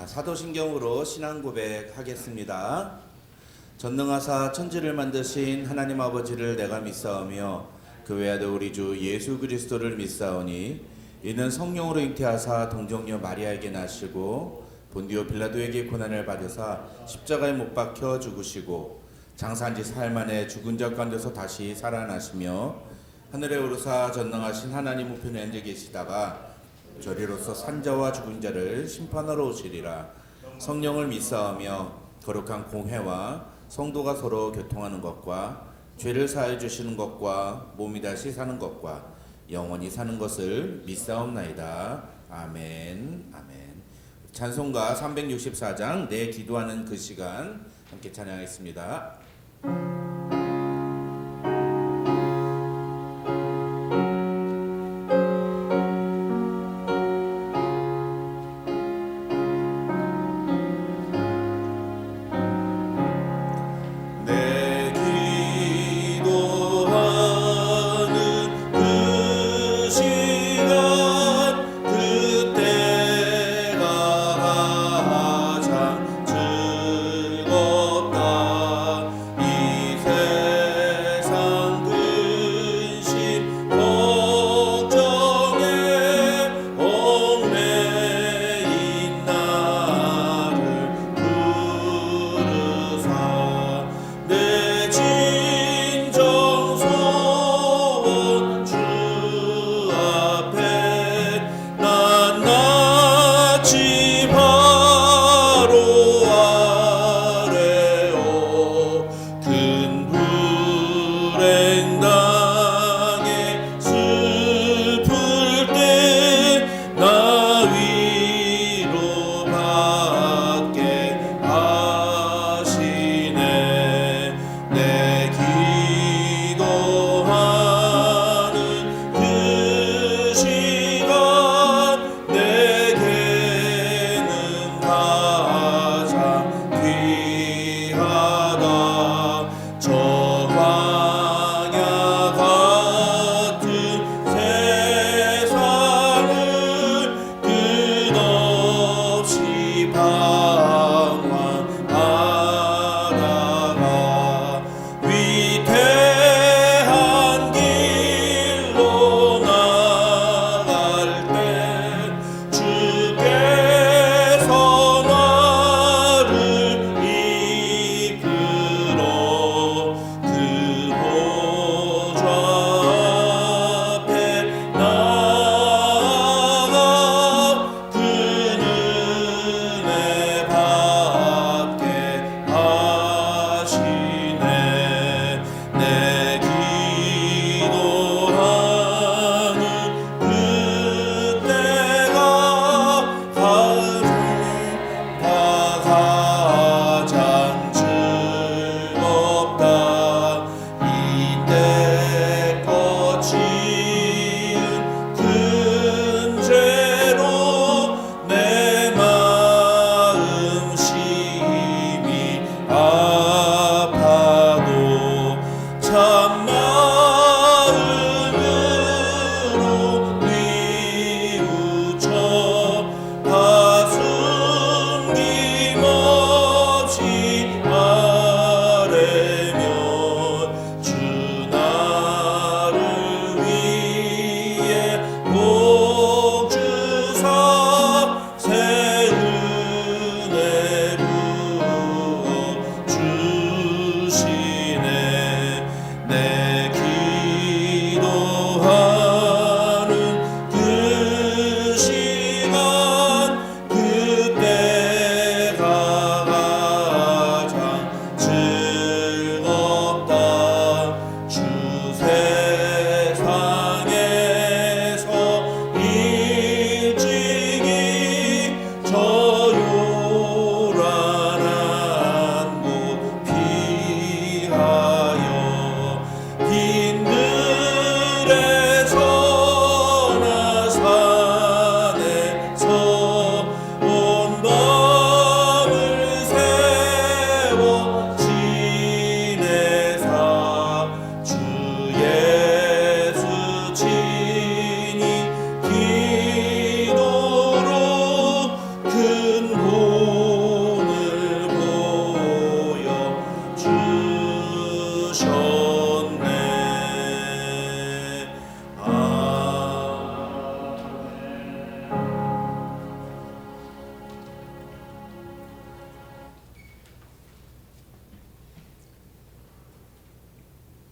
사도신경으로 신앙 고백하겠습니다. 전능하사 천지를 만드신 하나님 아버지를 내가 믿사오며 그 외아들 우리 주 예수 그리스도를 믿사오니 이는 성령으로 잉태하사 동정녀 마리아에게 나시고 본디오 빌라도에게 고난을 받으사 십자가에 못 박혀 죽으시고 장사한 지 사흘 만에 죽은 자 가운데서 다시 살아나시며 하늘에 오르사 전능하신 하나님 우편에 앉아 계시다가 저리로서 산자와 죽은 자를 심판하러 오시리라. 성령을 믿사오며 거룩한 공회와 성도가 서로 교통하는 것과 죄를 사하여 주시는 것과 몸이 다시 사는 것과 영원히 사는 것을 믿사옵나이다. 아멘. 아멘. 찬송가 364장 내 기도하는 그 시간 함께 찬양하겠습니다. 이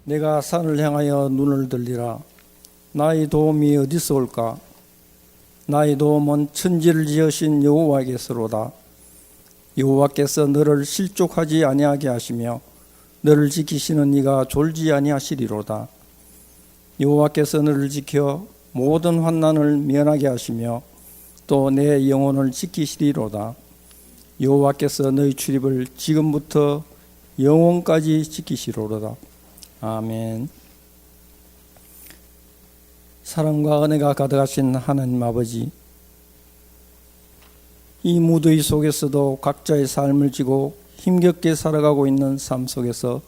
내가 산을 향하여 눈을 들리라. 나의 도움이 어디서 올까? 나의 도움은 천지를 지으신 여호와께서로다. 여호와께서 너를 실족하지 아니하게 하시며 너를 지키시는 이가 졸지 아니하시리로다. 여호와께서 너를 지켜 모든 환난을 면하게 하시며 또 내 영혼을 지키시리로다. 여호와께서 너희 출입을 지금부터 영원까지 지키시리로다. 아멘. 사랑과 은혜가 가득하신 하나님 아버지, 이 무더위 속에서도 각자의 삶을 지고 힘겹게 살아가고 있는 삶 속에서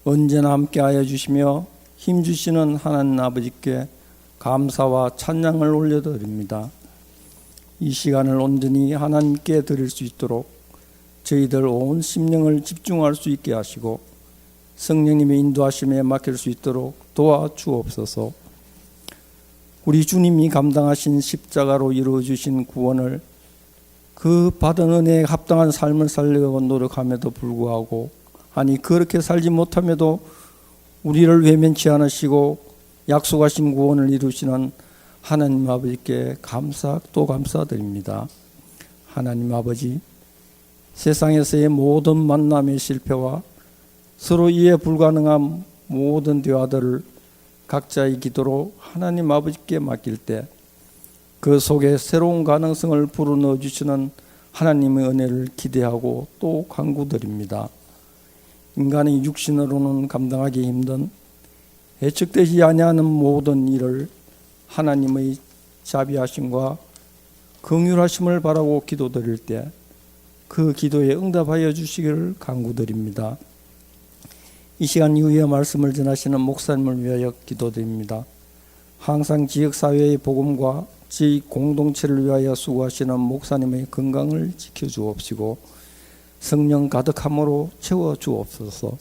언제나 함께하여 주시며 힘주시는 하나님 아버지께 감사와 찬양을 올려드립니다. 이 시간을 온전히 하나님께 드릴 수 있도록 저희들 온 심령을 집중할 수 있게 하시고 성령님의 인도하심에 맡길 수 있도록 도와주옵소서. 우리 주님이 감당하신 십자가로 이루어주신 구원을 그 받은 은혜에 합당한 삶을 살려고 노력함에도 불구하고, 아니 그렇게 살지 못함에도 우리를 외면치 않으시고 약속하신 구원을 이루시는 하나님 아버지께 또 감사드립니다. 하나님 아버지, 세상에서의 모든 만남의 실패와 서로 이해 불가능한 모든 대화들을 각자의 기도로 하나님 아버지께 맡길 때 그 속에 새로운 가능성을 불어넣어 주시는 하나님의 은혜를 기대하고 또 간구드립니다. 인간의 육신으로는 감당하기 힘든 예측되지 아니하는 모든 일을 하나님의 자비하심과 긍휼하심을 바라고 기도드릴 때 그 기도에 응답하여 주시기를 간구드립니다. 이 시간 이후에 말씀을 전하시는 목사님을 위하여 기도드립니다. 항상 지역사회의 복음과 지역 공동체를 위하여 수고하시는 목사님의 건강을 지켜주옵시고 성령 가득함으로 채워주옵소서.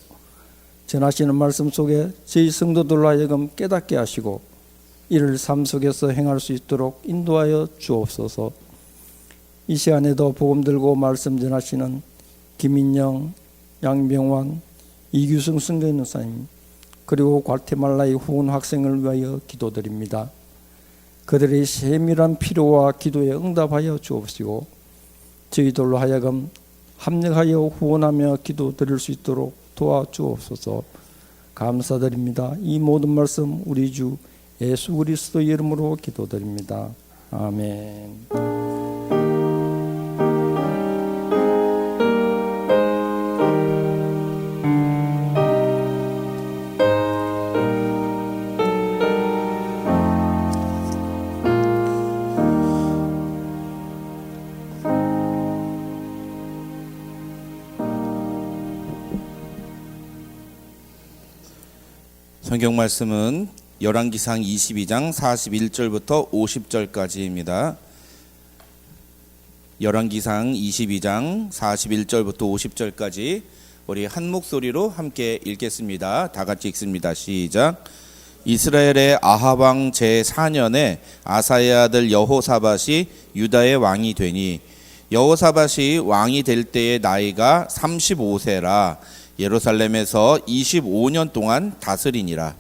전하시는 말씀 속에 저희 성도들로 하여금 깨닫게 하시고 이를 삶 속에서 행할 수 있도록 인도하여 주옵소서. 이 시간에도 복음 들고 말씀 전하시는 김인영, 양병환, 이규승 선교사님 그리고 과테말라의 후원 학생을 위하여 기도드립니다. 그들의 세밀한 필요와 기도에 응답하여 주옵시고 저희들로 하여금 합력하여 후원하며 기도드릴 수 있도록 도와주옵소서. 감사드립니다. 이 모든 말씀 우리 주 예수 그리스도 이름으로 기도드립니다. 아멘. 성경 말씀은 열왕기상 22장 41절부터 50절까지입니다. 열왕기상 22장 41절부터 50절까지 우리 한 목소리로 함께 읽겠습니다. 다 같이 읽습니다. 시작. 이스라엘의 아합 왕 제4년에 아사의 아들 여호사밧이 유다의 왕이 되니 여호사밧이 왕이 될 때의 나이가 35세라 예루살렘에서 25년 동안 다스리니라.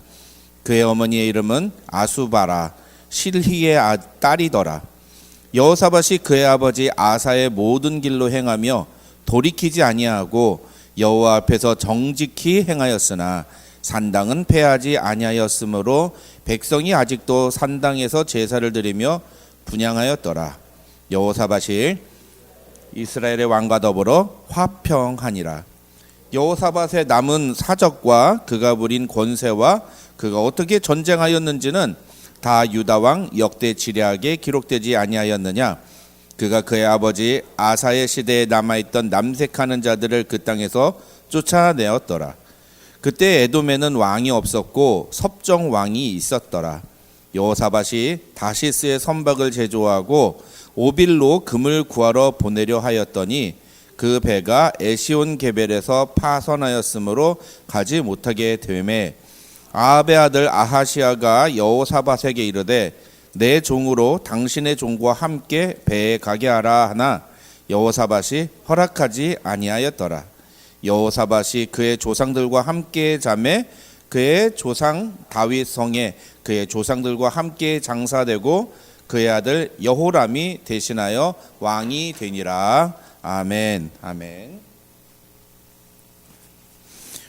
그의 어머니의 이름은 아수바라 실히의 딸이더라. 여호사밧이 그의 아버지 아사의 모든 길로 행하며 돌이키지 아니하고 여호와 앞에서 정직히 행하였으나 산당은 폐하지 아니하였으므로 백성이 아직도 산당에서 제사를 드리며 분향하였더라. 여호사밧이 이스라엘의 왕과 더불어 화평하니라. 여호사밧의 남은 사적과 그가 부린 권세와 그가 어떻게 전쟁하였는지는 다 유다 왕 역대 지략에 기록되지 아니하였느냐. 그가 그의 아버지 아사의 시대에 남아있던 남색하는 자들을 그 땅에서 쫓아내었더라. 그때 에돔에는 왕이 없었고 섭정 왕이 있었더라. 여호사밧이 다시스의 선박을 제조하고 오빌로 금을 구하러 보내려 하였더니 그 배가 에시온 게벨에서 파선하였으므로 가지 못하게 되매 아합의 아들 아하시아가 여호사밧에게 이르되 내 종으로 당신의 종과 함께 배에 가게 하라 하나 여호사밧이 허락하지 아니하였더라. 여호사밧이 그의 조상들과 함께 자매 그의 조상 다윗 성에 그의 조상들과 함께 장사되고 그의 아들 여호람이 대신하여 왕이 되니라. 아멘. 아멘.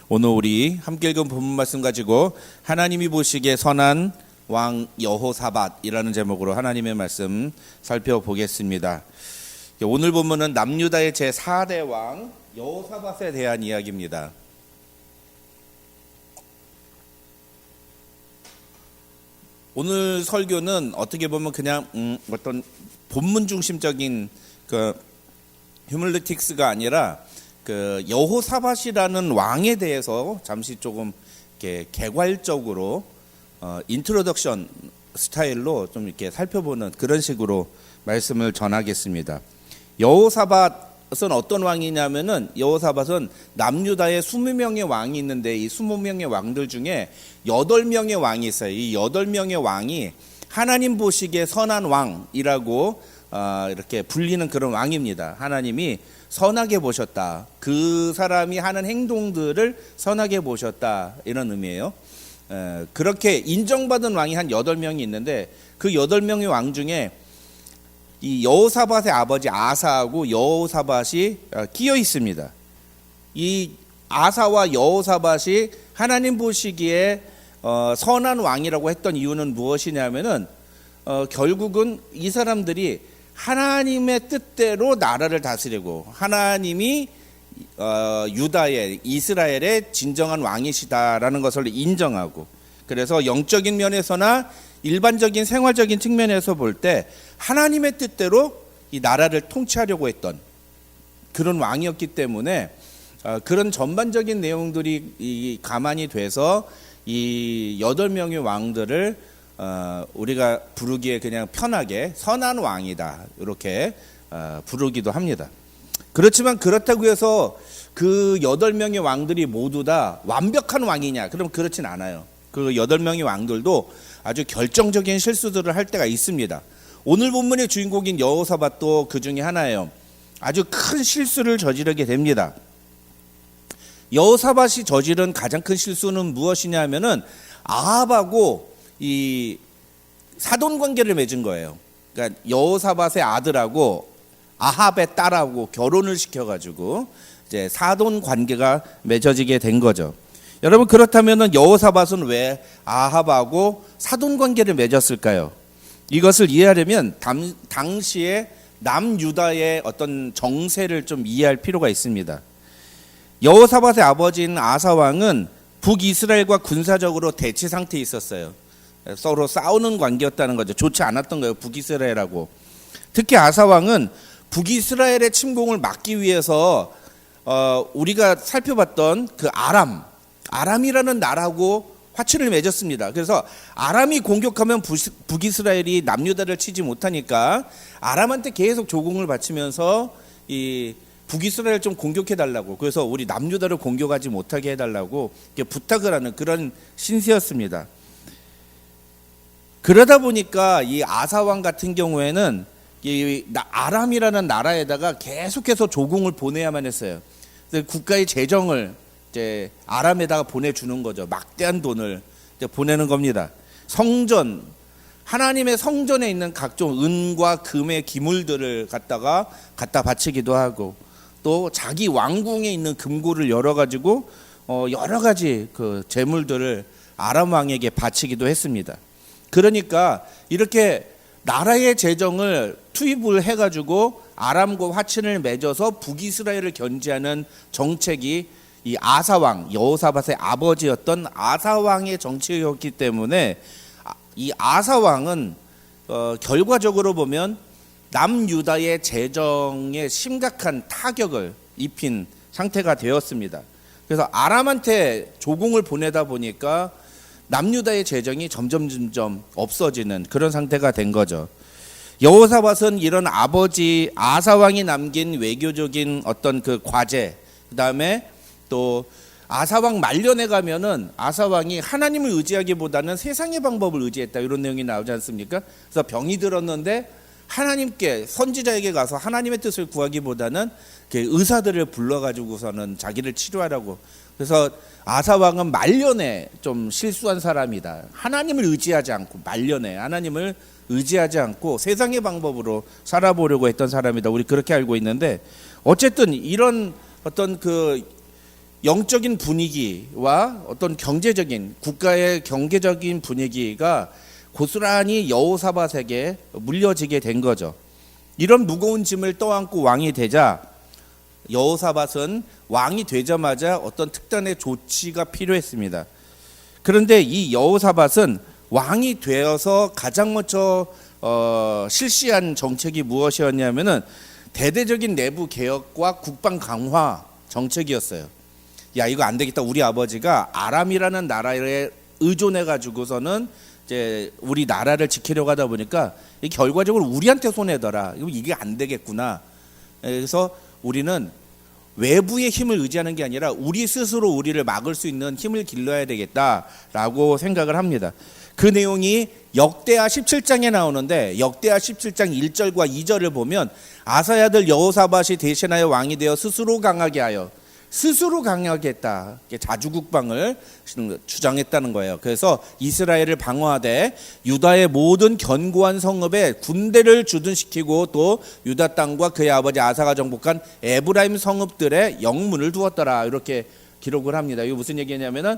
오늘 우리 함께 읽은 본문 말씀 가지고 하나님이 보시기에 선한 왕 여호사밧이라는 제목으로 하나님의 말씀 살펴보겠습니다. 오늘 본문은 남유다의 제4대 왕 여호사밧에 대한 이야기입니다. 오늘 설교는 어떻게 보면 그냥 어떤 본문 중심적인 그 휴밀리틱스가 아니라 그 여호사밧이라는 왕에 대해서 잠시 조금 이렇게 개괄적으로 인트로덕션 스타일로 좀 이렇게 살펴보는 그런 식으로 말씀을 전하겠습니다. 여호사밧은 어떤 왕이냐면은 여호사밧은 남유다에 20명의 왕이 있는데 이 20명의 왕들 중에 8명의 왕이 있어요. 이 8명의 왕이 하나님 보시기에 선한 왕이라고 이렇게 불리는 그런 왕입니다. 하나님이 선하게 보셨다. 그 사람이 하는 행동들을 선하게 보셨다. 이런 의미예요. 그렇게 인정받은 왕이 한 8명이 있는데 그 8명의 왕 중에 이 여호사밧의 아버지 아사하고 여호사밧이 끼어 있습니다. 이 아사와 여호사밧이 하나님 보시기에 선한 왕이라고 했던 이유는 무엇이냐면은 결국은 이 사람들이 하나님의 뜻대로 나라를 다스리고 하나님이 유다의 이스라엘의 진정한 왕이시다라는 것을 인정하고, 그래서 영적인 면에서나 일반적인 생활적인 측면에서 볼 때 하나님의 뜻대로 이 나라를 통치하려고 했던 그런 왕이었기 때문에 그런 전반적인 내용들이 가만히 돼서 이 8명의 왕들을 우리가 부르기에 그냥 편하게 선한 왕이다 이렇게 부르기도 합니다. 그렇지만 그렇다고 해서 그 8명의 왕들이 모두 다 완벽한 왕이냐? 그럼 그렇진 않아요. 그 8명의 왕들도 아주 결정적인 실수들을 할 때가 있습니다. 오늘 본문의 주인공인 여호사밧도 그 중에 하나예요. 아주 큰 실수를 저지르게 됩니다. 여호사밧이 저지른 가장 큰 실수는 무엇이냐면은 아합하고 이 사돈 관계를 맺은 거예요. 그러니까 여호사밧의 아들하고 아합의 딸하고 결혼을 시켜가지고 이제 사돈 관계가 맺어지게 된 거죠. 여러분, 그렇다면은 여호사밧은 왜 아합하고 사돈 관계를 맺었을까요? 이것을 이해하려면 당시에 남유다의 어떤 정세를 좀 이해할 필요가 있습니다. 여호사밧의 아버지인 아사 왕은 북이스라엘과 군사적으로 대치 상태에 있었어요. 서로 싸우는 관계였다는 거죠. 좋지 않았던 거예요, 북이스라엘하고. 특히 아사 왕은 북이스라엘의 침공을 막기 위해서 우리가 살펴봤던 그 아람이라는 나라하고 화친을 맺었습니다. 그래서 아람이 공격하면 북이스라엘이 남유다를 치지 못하니까 아람한테 계속 조공을 바치면서 이 북이스라엘 좀 공격해 달라고, 그래서 우리 남유다를 공격하지 못하게 해달라고 부탁을 하는 그런 신세였습니다. 그러다 보니까 이 아사왕 같은 경우에는 이 아람이라는 나라에다가 계속해서 조공을 보내야만 했어요. 그래서 국가의 재정을 이제 아람에다가 보내주는 거죠. 막대한 돈을 이제 보내는 겁니다. 성전, 하나님의 성전에 있는 각종 은과 금의 기물들을 갖다 바치기도 하고, 또 자기 왕궁에 있는 금고를 열어가지고 여러 가지 그 재물들을 아람 왕에게 바치기도 했습니다. 그러니까 이렇게 나라의 재정을 투입을 해가지고 아람과 화친을 맺어서 북이스라엘을 견제하는 정책이 이 아사왕, 여호사밧의 아버지였던 아사왕의 정치였기 때문에 이 아사왕은 결과적으로 보면 남유다의 재정에 심각한 타격을 입힌 상태가 되었습니다. 그래서 아람한테 조공을 보내다 보니까 남유다의 재정이 점점 없어지는 그런 상태가 된 거죠. 여호사밧은 이런 아버지 아사왕이 남긴 외교적인 어떤 그 과제, 그 다음에 또 아사왕 말년에 가면은 아사왕이 하나님을 의지하기보다는 세상의 방법을 의지했다, 이런 내용이 나오지 않습니까? 그래서 병이 들었는데 하나님께, 선지자에게 가서 하나님의 뜻을 구하기보다는 의사들을 불러가지고서는 자기를 치료하라고 그래서 아사 왕은 말년에 좀 실수한 사람이다. 하나님을 의지하지 않고 말년에 하나님을 의지하지 않고 세상의 방법으로 살아보려고 했던 사람이다. 우리 그렇게 알고 있는데 어쨌든 이런 어떤 그 영적인 분위기와 어떤 경제적인 국가의 경제적인 분위기가 고스란히 여호사밧에게 물려지게 된 거죠. 이런 무거운 짐을 떠안고 왕이 되자 여호사밧은 왕이 되자마자 어떤 특단의 조치가 필요했습니다. 그런데 이 여호사밧은 왕이 되어서 가장 먼저 실시한 정책이 무엇이었냐면은 대대적인 내부 개혁과 국방 강화 정책이었어요. 야, 이거 안 되겠다. 우리 아버지가 아람이라는 나라에 의존해 가지고서는 이제 우리 나라를 지키려고 하다 보니까 결과적으로 우리한테 손해더라. 이게 안 되겠구나. 그래서 우리는 외부의 힘을 의지하는 게 아니라 우리 스스로 우리를 막을 수 있는 힘을 길러야 되겠다라고 생각을 합니다. 그 내용이 역대하 17장에 나오는데 역대하 17장 1절과 2절을 보면 아사의 아들 여호사밧이 대신하여 왕이 되어 스스로 강하게 했다. 자주국방을 주장했다는 거예요. 그래서 이스라엘을 방어하되 유다의 모든 견고한 성읍에 군대를 주둔시키고 또 유다 땅과 그의 아버지 아사가 정복한 에브라임 성읍들에 영문을 두었더라. 이렇게 기록을 합니다. 이거 무슨 얘기냐면은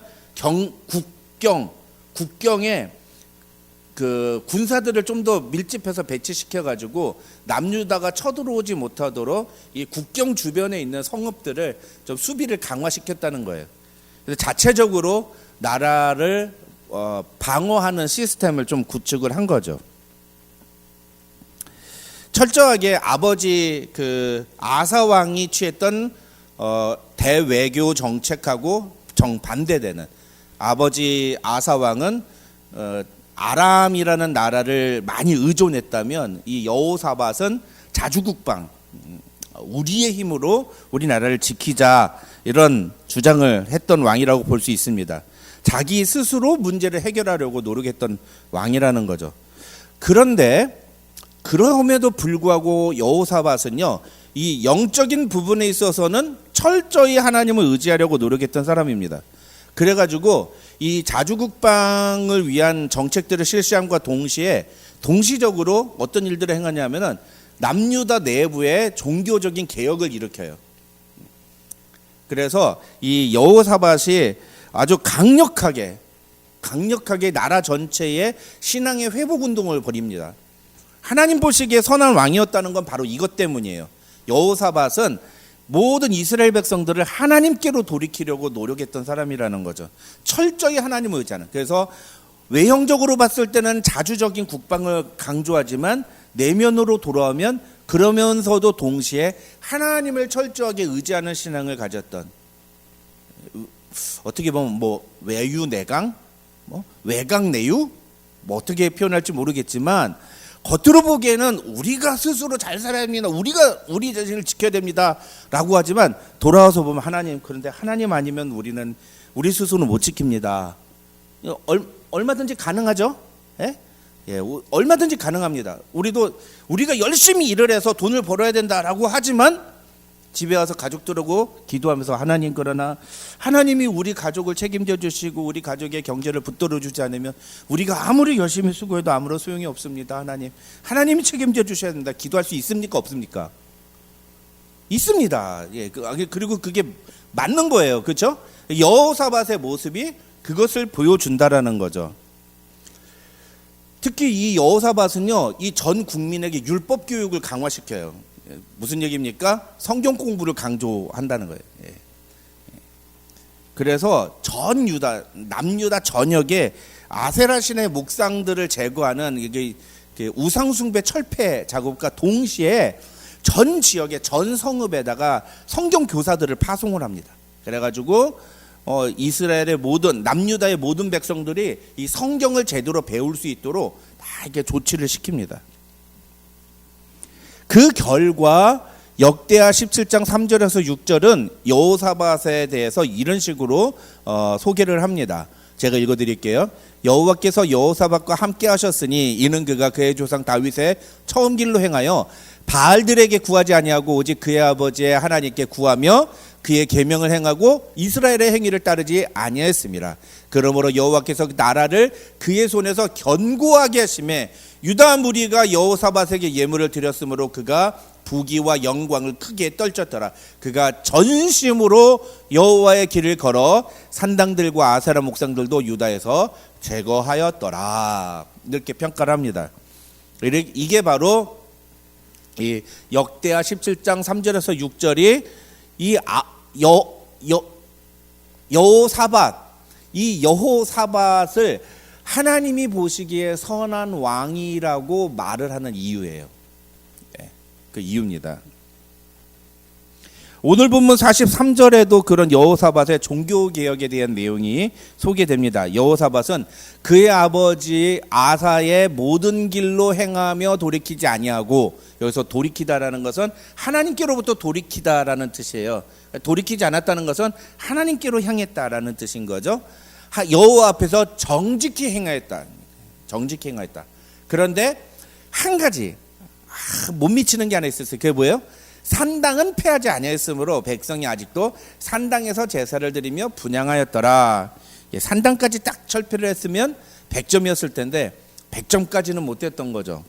국경에 그 군사들을 좀 더 밀집해서 배치시켜 가지고 남유다가 쳐들어오지 못하도록 이 국경 주변에 있는 성읍들을 좀 수비를 강화시켰다는 거예요. 그래서 자체적으로 나라를 방어하는 시스템을 좀 구축을 한 거죠. 철저하게 아버지 그 아사 왕이 취했던 대외교 정책하고 정반대되는 아버지 아사 왕은 아람이라는 나라를 많이 의존했다면 이 여호사밧은 자주국방, 우리의 힘으로 우리나라를 지키자 이런 주장을 했던 왕이라고 볼 수 있습니다. 자기 스스로 문제를 해결하려고 노력했던 왕이라는 거죠. 그런데 그럼에도 불구하고 여호사밧은요, 이 영적인 부분에 있어서는 철저히 하나님을 의지하려고 노력했던 사람입니다. 그래가지고 이 자주국방을 위한 정책들을 실시함과 동시적으로 어떤 일들을 행하냐면은 남유다 내부에 종교적인 개혁을 일으켜요. 그래서 이 여호사밧이 아주 강력하게 나라 전체의 신앙의 회복 운동을 벌입니다. 하나님 보시기에 선한 왕이었다는 건 바로 이것 때문이에요. 여호사밧은 모든 이스라엘 백성들을 하나님께로 돌이키려고 노력했던 사람이라는 거죠. 철저히 하나님을 의지하는. 그래서 외형적으로 봤을 때는 자주적인 국방을 강조하지만 내면으로 돌아오면 그러면서도 동시에 하나님을 철저하게 의지하는 신앙을 가졌던, 어떻게 보면 뭐 외유내강, 외강내유, 어떻게 표현할지 모르겠지만 겉으로 보기에는 우리가 스스로 잘 살아야 합니다. 우리가 우리 자신을 지켜야 됩니다. 라고 하지만 돌아와서 보면 하나님, 그런데 하나님 아니면 우리는 우리 스스로는 못 지킵니다. 얼마든지 가능하죠? 예? 예, 얼마든지 가능합니다. 우리가 열심히 일을 해서 돈을 벌어야 된다라고 하지만 집에 와서 가족들하고 기도하면서 하나님, 그러나 하나님이 우리 가족을 책임져 주시고 우리 가족의 경제를 붙들어 주지 않으면 우리가 아무리 열심히 수고해도 아무런 소용이 없습니다. 하나님이 책임져 주셔야 된다. 기도할 수 있습니까? 없습니까? 있습니다. 예, 그리고 그게 맞는 거예요. 그렇죠? 여호사밧의 모습이 그것을 보여준다라는 거죠. 특히 이 여호사밧은요, 이 전 국민에게 율법 교육을 강화시켜요. 무슨 얘기입니까? 성경 공부를 강조한다는 거예요. 예. 그래서 전 유다, 남유다 전역에 아세라 신의 목상들을 제거하는 이게 우상 숭배 철폐 작업과 동시에 전 지역의 전 성읍에다가 성경 교사들을 파송을 합니다. 그래가지고 이스라엘의 모든 남유다의 모든 백성들이 이 성경을 제대로 배울 수 있도록 다 이렇게 조치를 시킵니다. 그 결과 역대하 17장 3절에서 6절은 여호사밧에 대해서 이런 식으로 소개를 합니다. 제가 읽어드릴게요. 여호와께서 여호사밧과 함께 하셨으니 이는 그가 그의 조상 다윗의 처음 길로 행하여 바알들에게 구하지 아니하고 오직 그의 아버지의 하나님께 구하며 그의 계명을 행하고 이스라엘의 행위를 따르지 아니하였습니다. 그러므로 여호와께서 나라를 그의 손에서 견고하게 하심에 유다 무리가 여호사밧에게 예물을 드렸으므로 그가 부귀와 영광을 크게 떨쳤더라. 그가 전심으로 여호와의 길을 걸어 산당들과 아세라 목상들도 유다에서 제거하였더라. 이렇게 평가를 합니다. 이게 바로 이 역대하 17장 3절에서 6절이 이 여호사밧, 이 여호사밧을 하나님이 보시기에 선한 왕이라고 말을 하는 이유예요. 그 이유입니다. 오늘 본문 43절에도 그런 여호사밧의 종교개혁에 대한 내용이 소개됩니다. 여호사밧은 그의 아버지 아사의 모든 길로 행하며 돌이키지 아니하고, 여기서 돌이키다라는 것은 하나님께로부터 돌이키다라는 뜻이에요. 돌이키지 않았다는 것은 하나님께로 향했다라는 뜻인 거죠. 여호와 앞에서 정직히 행하였다. 정직히 행하였다. 그런데 한 가지 못 미치는 게 하나 있었어요. 그게 뭐예요? 산당은 폐하지 아니하였으므로 백성이 아직도 산당에서 제사를 드리며 분향하였더라. 산당까지 딱 철폐를 했으면 100점이었을 텐데 100점까지는 못했던 거죠.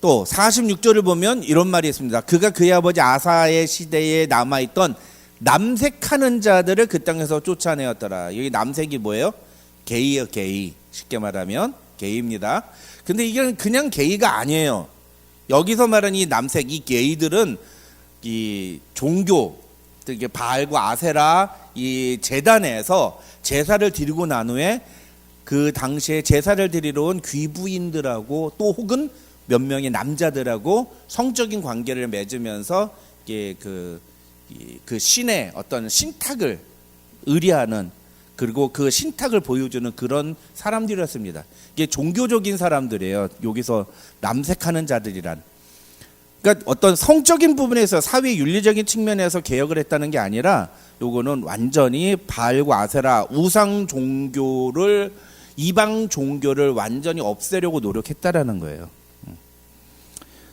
또 46절을 보면 이런 말이 있습니다. 그가 그의 아버지 아사의 시대에 남아있던 남색하는 자들을 그 땅에서 쫓아내었더라. 여기 남색이 뭐예요? 게이요, 게이. 쉽게 말하면 게이입니다. 근데 이게 그냥 게이가 아니에요. 여기서 말하는 이 남색, 이 게이들은 이 종교, 이게 바알과 아세라 이 제단에서 제사를 드리고 난 후에 그 당시에 제사를 드리러 온 귀부인들하고 또 혹은 몇 명의 남자들하고 성적인 관계를 맺으면서 이게 그 신의 어떤 신탁을 의뢰하는, 그리고 그 신탁을 보여주는 그런 사람들이었습니다. 이게 종교적인 사람들이에요. 여기서 남색하는 자들이란. 그러니까 어떤 성적인 부분에서 사회 윤리적인 측면에서 개혁을 했다는 게 아니라 요거는 완전히 바알과 아세라 우상 종교를, 이방 종교를 완전히 없애려고 노력했다라는 거예요.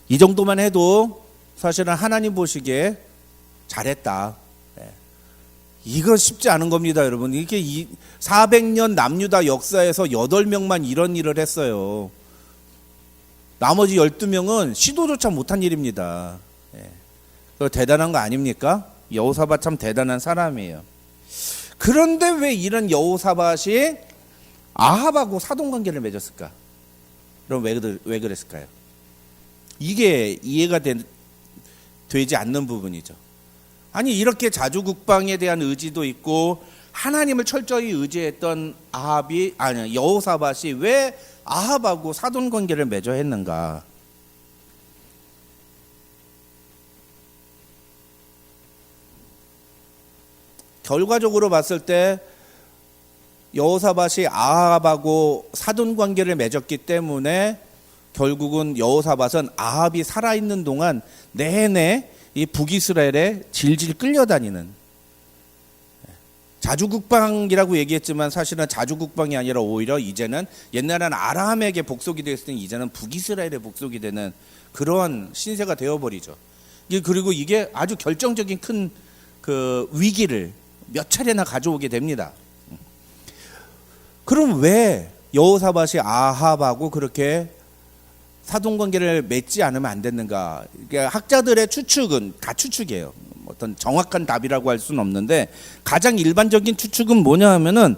이 정도만 해도 사실은 하나님 보시기에 잘했다. 이거 쉽지 않은 겁니다, 여러분. 이렇게 400년 남유다 역사에서 8명만 이런 일을 했어요. 나머지 12명은 시도조차 못한 일입니다. 대단한 거 아닙니까? 여호사밧 참 대단한 사람이에요. 그런데 왜 이런 여호사밧이 아합하고 사돈관계를 맺었을까? 그럼 왜 그랬을까요? 이게 이해가 되지 않는 부분이죠. 아니, 이렇게 자주국방에 대한 의지도 있고 하나님을 철저히 의지했던 여호사밧이 왜 아합하고 사돈 관계를 맺어 했는가? 결과적으로 봤을 때 여호사밧이 아합하고 사돈 관계를 맺었기 때문에 결국은 여호사밧은 아합이 살아있는 동안 내내 이 북이스라엘에 질질 끌려다니는, 자주국방이라고 얘기했지만 사실은 자주국방이 아니라 오히려 이제는 옛날에는 아람에게 복속이 되었으니 이제는 북이스라엘에 복속이 되는 그런 신세가 되어버리죠. 그리고 이게 아주 결정적인 큰 그 위기를 몇 차례나 가져오게 됩니다. 그럼 왜 여호사밧이 아합하고 그렇게 사돈관계를 맺지 않으면 안 됐는가? 학자들의 추측은 다 추측이에요. 어떤 정확한 답이라고 할 수는 없는데 가장 일반적인 추측은 뭐냐 하면은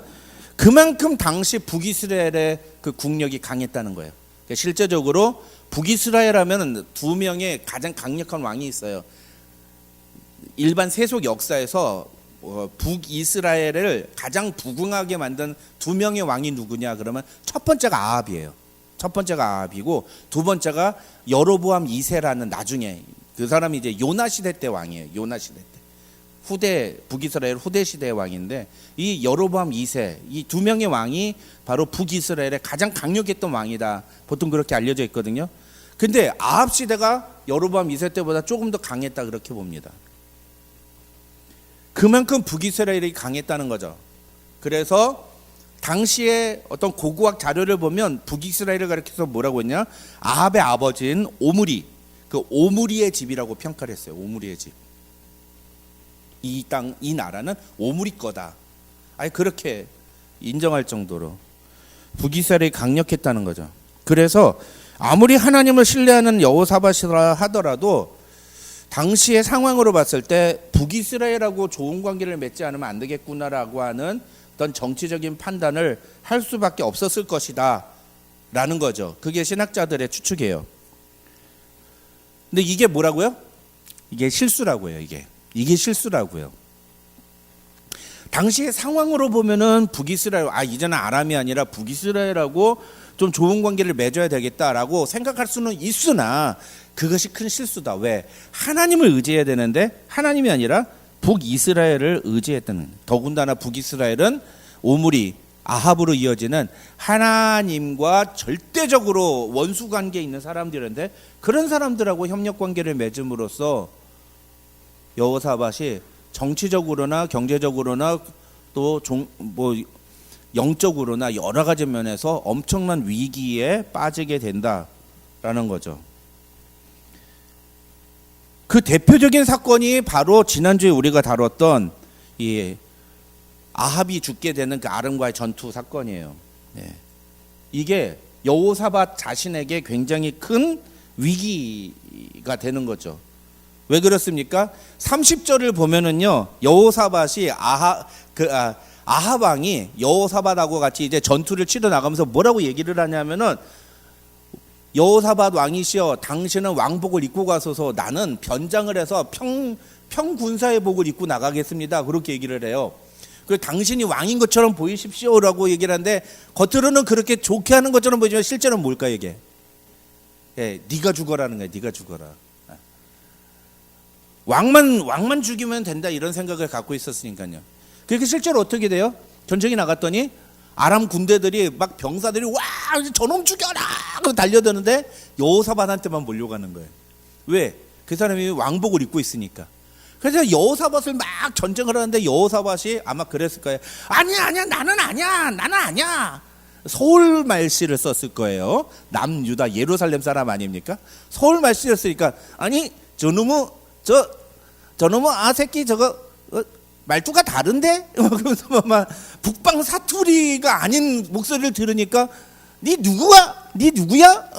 그만큼 당시 북이스라엘의 그 국력이 강했다는 거예요. 실제적으로 북이스라엘 하면 두 명의 가장 강력한 왕이 있어요. 일반 세속 역사에서 북이스라엘을 가장 부흥하게 만든 두 명의 왕이 누구냐 그러면 첫 번째가 아합이에요. 첫 번째가 아합이고 두 번째가 여로보암 2세라는 나중에 그 사람이 이제 요나 시대 때 왕이에요. 요나 시대 때 북이스라엘 후대 시대의 왕인데 이 여로보암 2세 이 두 명의 왕이 바로 북이스라엘의 가장 강력했던 왕이다. 보통 그렇게 알려져 있거든요. 근데 아합 시대가 여로보암 2세 때보다 조금 더 강했다 그렇게 봅니다. 그만큼 북이스라엘이 강했다는 거죠. 그래서 당시에 어떤 고고학 자료를 보면 북이스라엘을 가리켜서 뭐라고 했냐? 아합의 아버지인 오므리, 그 오므리의 집이라고 평가를 했어요. 오므리의 집. 이 땅, 이 나라는 오므리 거다. 아니 그렇게 인정할 정도로 북이스라엘이 강력했다는 거죠. 그래서 아무리 하나님을 신뢰하는 여호사밧이라 하더라도 당시의 상황으로 봤을 때 북이스라엘하고 좋은 관계를 맺지 않으면 안 되겠구나라고 하는 어떤 정치적인 판단을 할 수밖에 없었을 것이다 라는 거죠. 그게 신학자들의 추측이에요. 근데 이게 뭐라고요? 이게 실수라고요. 이게 실수라고요. 당시의 상황으로 보면은 북이스라엘, 이제는 아람이 아니라 북이스라엘하고 좀 좋은 관계를 맺어야 되겠다라고 생각할 수는 있으나 그것이 큰 실수다. 왜? 하나님을 의지해야 되는데 하나님이 아니라 북이스라엘을 의지했다는. 더군다나 북이스라엘은 오므리, 아합으로 이어지는 하나님과 절대적으로 원수 관계에 있는 사람들인데 그런 사람들하고 협력 관계를 맺음으로써 여호사밧이 정치적으로나 경제적으로나 또 영적으로나 여러 가지 면에서 엄청난 위기에 빠지게 된다라는 거죠. 그 대표적인 사건이 바로 지난주에 우리가 다뤘던 이 아합이 죽게 되는 그 아람과의 전투 사건이에요. 이게 여호사밧 자신에게 굉장히 큰 위기가 되는 거죠. 왜 그렇습니까? 30절을 보면은요, 여호사밧이 아합 왕이 여호사밧하고 같이 이제 전투를 치러 나가면서 뭐라고 얘기를 하냐면은 여호사밧 왕이시여, 당신은 왕복을 입고 가소서. 나는 변장을 해서 평군사의 복을 입고 나가겠습니다. 그렇게 얘기를 해요. 그리고 당신이 왕인 것처럼 보이십시오라고 얘기를 하는데 겉으로는 그렇게 좋게 하는 것처럼 보이지만 실제로는 뭘까 이게? 네가 죽어라는 거야. 네가 죽어라. 왕만 죽이면 된다 이런 생각을 갖고 있었으니까요. 그렇게 실제로 어떻게 돼요? 전쟁이 나갔더니 아람 군대들이 막 병사들이 와 저놈 죽여라 하고 달려드는데 여호사밧한테만 몰려가는 거예요. 왜? 그 사람이 왕복을 입고 있으니까. 그래서 여호사밧을 막 전쟁을 하는데 여호사밧이 아마 그랬을 거예요. 아니야 나는 아니야. 서울 말씨를 썼을 거예요. 남유다 예루살렘 사람 아닙니까? 서울 말씨를 쓰니까 아니 저놈의 새끼 저거 말투가 다른데? 그래서 막 북방 사투리가 아닌 목소리를 들으니까 네 누구야?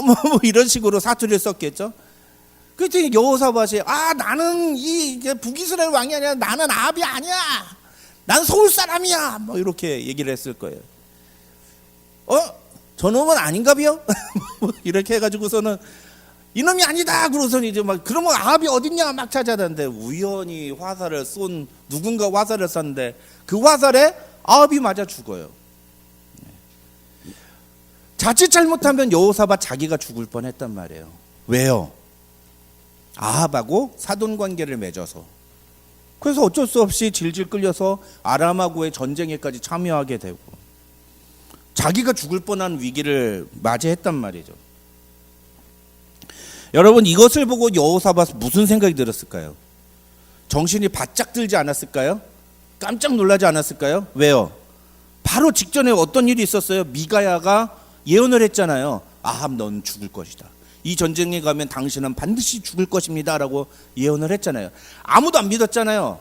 뭐 이런 식으로 사투리를 썼겠죠. 그랬더니 여호사밧이 나는 이제 북이스라엘 왕이 아니라 나는 아합이 아니야. 난 서울 사람이야. 뭐 이렇게 얘기를 했을 거예요. 저놈은 아닌가비요? 이렇게 해가지고서는 이놈이 아니다. 그러고서는 이제 막 그러면 아합이 어딨냐 막 찾아다는데 우연히 누군가 화살을 쐈는데 그 화살에 아합이 맞아 죽어요. 자칫 잘못하면 여호사밧 자기가 죽을 뻔했단 말이에요. 왜요? 아합하고 사돈 관계를 맺어서. 그래서 어쩔 수 없이 질질 끌려서 아람하고의 전쟁에까지 참여하게 되고 자기가 죽을 뻔한 위기를 맞이했단 말이죠. 여러분 이것을 보고 여호사밧 무슨 생각이 들었을까요? 정신이 바짝 들지 않았을까요? 깜짝 놀라지 않았을까요? 왜요? 바로 직전에 어떤 일이 있었어요? 미가야가 예언을 했잖아요. 아합 넌 죽을 것이다. 이 전쟁에 가면 당신은 반드시 죽을 것입니다 라고 예언을 했잖아요. 아무도 안 믿었잖아요.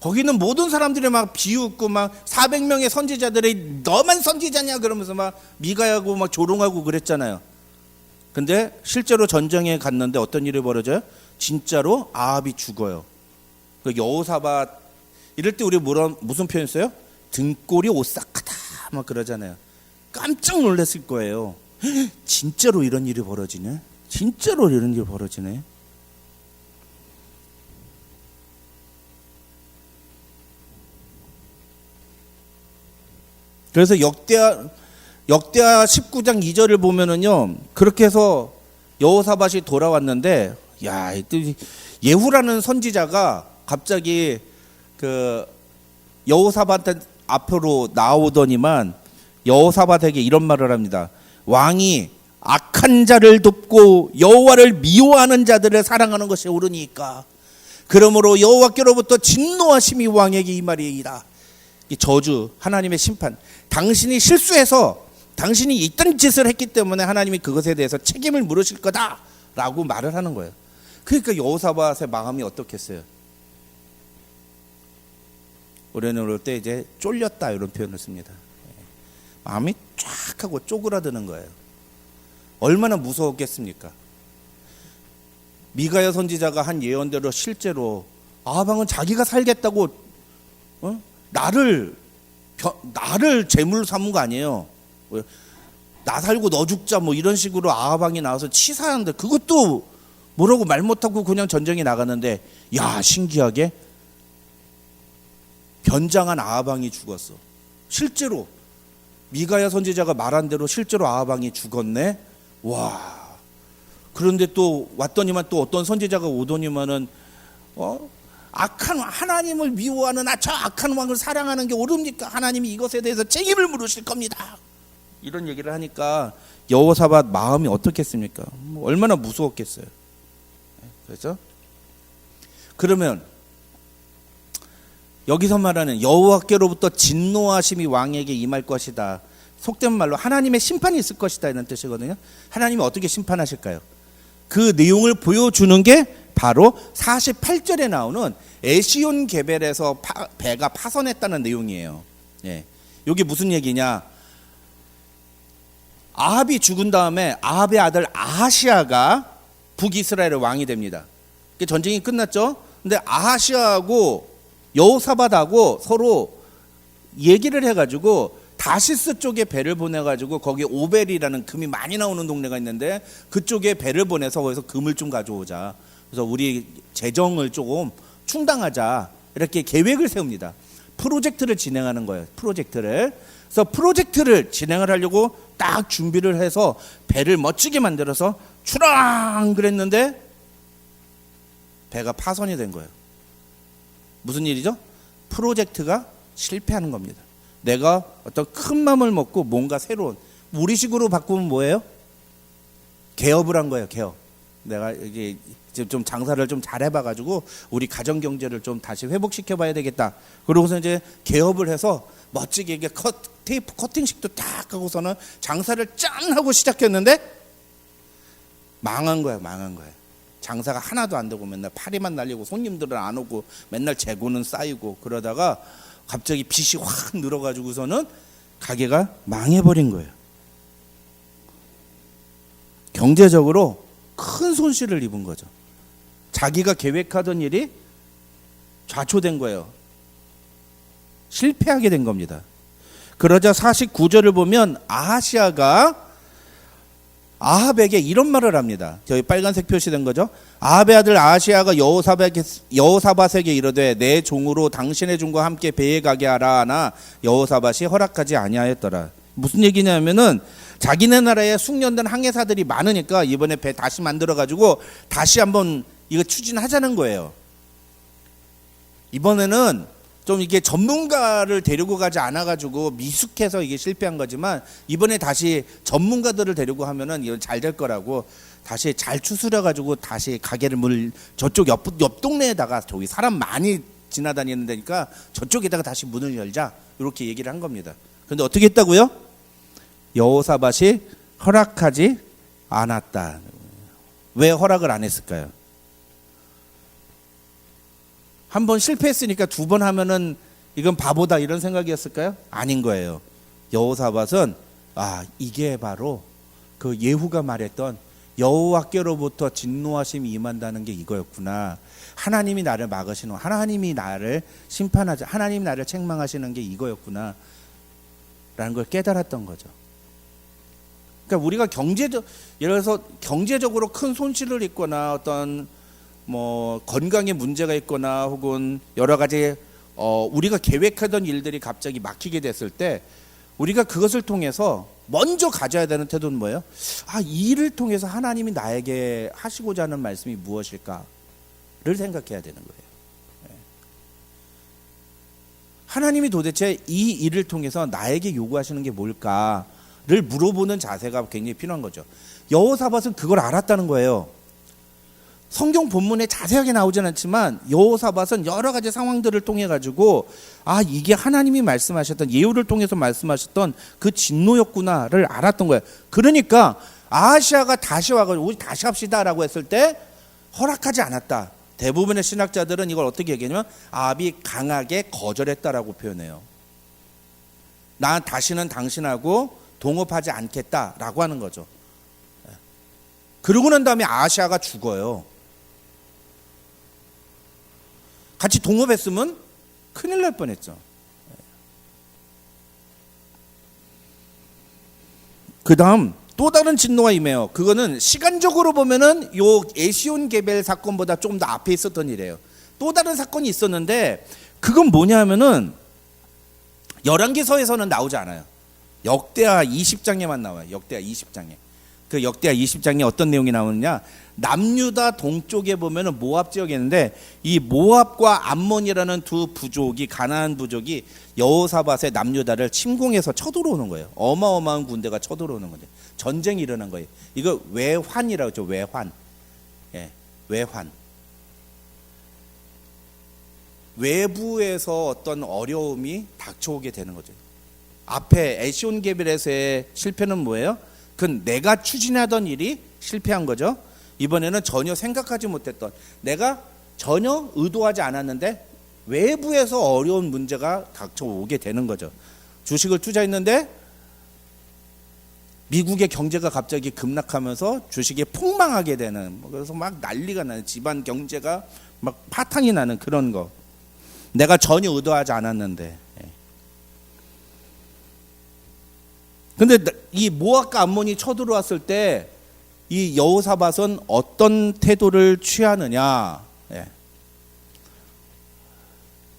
거기는 모든 사람들이 막 비웃고 막 400명의 선지자들이 너만 선지자냐 그러면서 막 미가야고 막 조롱하고 그랬잖아요. 근데 실제로 전쟁에 갔는데 어떤 일이 벌어져요? 진짜로 아합이 죽어요. 그 여호사밧 이럴 때 우리 무슨 표현 써요? 등골이 오싹하다 막 그러잖아요. 깜짝 놀랐을 거예요. 진짜로 이런 일이 벌어지네. 진짜로 이런 일이 벌어지네. 그래서 역대하 19장 2절을 보면은요, 그렇게 해서 여호사밧이 돌아왔는데, 예후라는 선지자가 갑자기 그 여호사밧 앞으로 나오더니만 여호사밧에게 이런 말을 합니다. 왕이 악한 자를 돕고 여호와를 미워하는 자들을 사랑하는 것이 옳으니까 그러므로 여호와께로부터 진노하심이 왕에게 임하리이다. 이 저주, 하나님의 심판. 당신이 실수해서 당신이 이딴 짓을 했기 때문에 하나님이 그것에 대해서 책임을 물으실 거다라고 말을 하는 거예요. 그러니까 여호사밧의 마음이 어떻겠어요? 우리는 그럴 때 이제 쫄렸다 이런 표현을 씁니다. 마음이 쫙 하고 쪼그라드는 거예요. 얼마나 무서웠겠습니까? 미가야 선지자가 한 예언대로 실제로 아방은 자기가 살겠다고 나를 제물로 삼은 거 아니에요. 나 살고 너 죽자 뭐 이런 식으로 아방이 나와서 치사한데 그것도 뭐라고 말 못하고 그냥 전쟁에 나갔는데 야 신기하게 변장한 아방이 죽었어. 실제로 미가야 선지자가 말한 대로 실제로 아방이 죽었네. 와. 그런데 또 왔더니만 또 어떤 선지자가 오더니만은 악한 하나님을 미워하는 저 악한 왕을 사랑하는 게 옳습니까? 하나님이 이것에 대해서 책임을 물으실 겁니다. 이런 얘기를 하니까 여호사밧 마음이 어떻겠습니까? 얼마나 무서웠겠어요. 그렇죠? 그러면 여기서 말하는 여호와께로부터 진노하심이 왕에게 임할 것이다. 속된 말로 하나님의 심판이 있을 것이다 이런 뜻이거든요. 하나님이 어떻게 심판하실까요? 그 내용을 보여주는 게 바로 48절에 나오는 에시온 게벨에서 배가 파선했다는 내용이에요. 예. 이게 무슨 얘기냐? 아합이 죽은 다음에 아합의 아들 아하시아가 북이스라엘의 왕이 됩니다. 전쟁이 끝났죠. 근데 아하시아하고 여호사밧하고 서로 얘기를 해가지고 다시스 쪽에 배를 보내가지고 거기 오벨이라는 금이 많이 나오는 동네가 있는데 그쪽에 배를 보내서 거기서 금을 좀 가져오자. 그래서 우리 재정을 조금 충당하자 이렇게 계획을 세웁니다. 프로젝트를 진행하는 거예요. 프로젝트를. 그래서 프로젝트를 진행을 하려고 딱 준비를 해서 배를 멋지게 만들어서 출항 그랬는데 배가 파손이 된 거예요. 무슨 일이죠? 프로젝트가 실패하는 겁니다. 내가 어떤 큰 마음을 먹고 뭔가 새로운 우리식으로 바꾸면 뭐예요? 개업을 한 거예요. 개업. 내가 이게 좀 장사를 좀 잘해봐가지고 우리 가정 경제를 좀 다시 회복시켜봐야 되겠다. 그러고서 이제 개업을 해서 멋지게 이게 테이프 커팅식도 딱 하고서는 장사를 짠 하고 시작했는데 망한 거야. 망한 거야. 장사가 하나도 안 되고 맨날 파리만 날리고 손님들은 안 오고 맨날 재고는 쌓이고 그러다가 갑자기 빚이 확 늘어가지고서는 가게가 망해버린 거예요. 경제적으로 큰 손실을 입은 거죠. 자기가 계획하던 일이 좌초된 거예요. 실패하게 된 겁니다. 그러자 49절을 보면 아하시아가 아합에게 이런 말을 합니다. 저희 빨간색 표시된 거죠. 아합의 아들 아하시아가 여호사밧에게 이르되 내 종으로 당신의 종과 함께 배에 가게 하라 하나 여호사밧이 허락하지 아니하였더라. 무슨 얘기냐면은 자기네 나라에 숙련된 항해사들이 많으니까 이번에 배 다시 만들어 가지고 다시 한번 이거 추진하자는 거예요. 이번에는 좀 이게 전문가를 데리고 가지 않아 가지고 미숙해서 이게 실패한 거지만 이번에 다시 전문가들을 데리고 하면은 이건 잘 될 거라고 다시 잘 추스려 가지고 다시 가게를 저쪽 옆 동네에다가 저기 사람 많이 지나다니는 데니까 저쪽에다가 다시 문을 열자 이렇게 얘기를 한 겁니다. 근데 어떻게 했다고요? 여호사밧이 허락하지 않았다. 왜 허락을 안 했을까요? 한 번 실패했으니까 두 번 하면은 이건 바보다 이런 생각이었을까요? 아닌 거예요. 여호사밧은 이게 바로 그 예후가 말했던 여호와께로부터 진노하심이 임한다는 게 이거였구나. 하나님이 나를 막으시는, 하나님이 나를 심판하자, 하나님이 나를 책망하시는 게 이거였구나 라는 걸 깨달았던 거죠. 그러니까 우리가 예를 들어서 경제적으로 큰 손실을 입거나 어떤 건강에 문제가 있거나 혹은 여러 가지 우리가 계획하던 일들이 갑자기 막히게 됐을 때 우리가 그것을 통해서 먼저 가져야 되는 태도는 뭐예요? 이 일을 통해서 하나님이 나에게 하시고자 하는 말씀이 무엇일까를 생각해야 되는 거예요. 하나님이 도대체 이 일을 통해서 나에게 요구하시는 게 뭘까를 물어보는 자세가 굉장히 필요한 거죠. 여호사밧은 그걸 알았다는 거예요. 성경 본문에 자세하게 나오진 않지만 여호사밧은 여러 가지 상황들을 통해 가지고 이게 하나님이 말씀하셨던 예후를 통해서 말씀하셨던 그 진노였구나를 알았던 거예요. 그러니까 아하시아가 다시 와가지고 우리 다시 합시다라고 했을 때 허락하지 않았다. 대부분의 신학자들은 이걸 어떻게 얘기하냐면 아합이 강하게 거절했다라고 표현해요. 난 다시는 당신하고 동업하지 않겠다라고 하는 거죠. 그러고 난 다음에 아하시아가 죽어요. 같이 동업했으면 큰일 날 뻔했죠. 그 다음 또 다른 진노가 임해요. 그거는 시간적으로 보면은 요 에시온 게벨 사건보다 조금 더 앞에 있었던 일이에요. 또 다른 사건이 있었는데 그건 뭐냐면은 열왕기서에서는 나오지 않아요. 역대하 20장에만 나와요. 역대하 20장에. 그 역대하 20장에 어떤 내용이 나오느냐? 남유다 동쪽에 보면은 모압 지역이 있는데 이 모압과 암몬이라는 두 부족이 가나안 부족이 여호사밧의 남유다를 침공해서 쳐들어오는 거예요. 어마어마한 군대가 쳐들어오는 거죠. 전쟁이 일어난 거예요. 이거 외환이라고 하죠. 외환. 예, 외환. 외부에서 어떤 어려움이 닥쳐오게 되는 거죠. 앞에 에시온 게벨에서의 실패는 뭐예요? 그건 내가 추진하던 일이 실패한 거죠. 이번에는 전혀 생각하지 못했던, 내가 전혀 의도하지 않았는데 외부에서 어려운 문제가 닥쳐오게 되는 거죠. 주식을 투자했는데 미국의 경제가 갑자기 급락하면서 주식이 폭망하게 되는, 그래서 막 난리가 나는, 집안 경제가 막 파탄이 나는 그런 거. 내가 전혀 의도하지 않았는데. 근데 이 모압과 암몬이 쳐들어왔을 때 이 여호사밧은 어떤 태도를 취하느냐?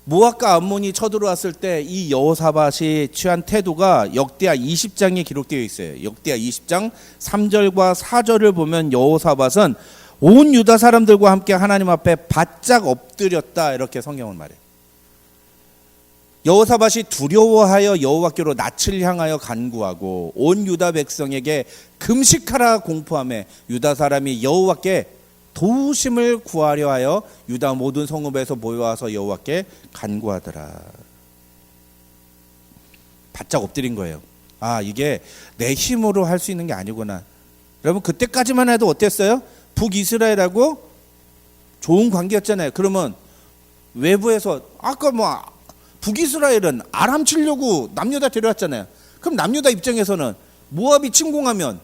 모압과 암몬이 쳐들어왔을 때 이 여호사밧이 취한 태도가 역대하 20장에 기록되어 있어요. 역대하 20장 3절과 4절을 보면 여호사밧은 온 유다 사람들과 함께 하나님 앞에 바짝 엎드렸다, 이렇게 성경은 말해요. 여호사밧이 두려워하여 여호와께로 낯을 향하여 간구하고 온 유다 백성에게 금식하라 공포하며 유다 사람이 여호와께 도우심을 구하려 하여 유다 모든 성읍에서 모여와서 여호와께 간구하더라. 바짝 엎드린 거예요. 아, 이게 내 힘으로 할 수 있는 게 아니구나. 여러분, 그때까지만 해도 어땠어요? 북이스라엘하고 좋은 관계였잖아요. 그러면 외부에서 아까 북이스라엘은 아람 치려고 남유다 데려왔잖아요. 그럼 남유다 입장에서는 모압이 침공하면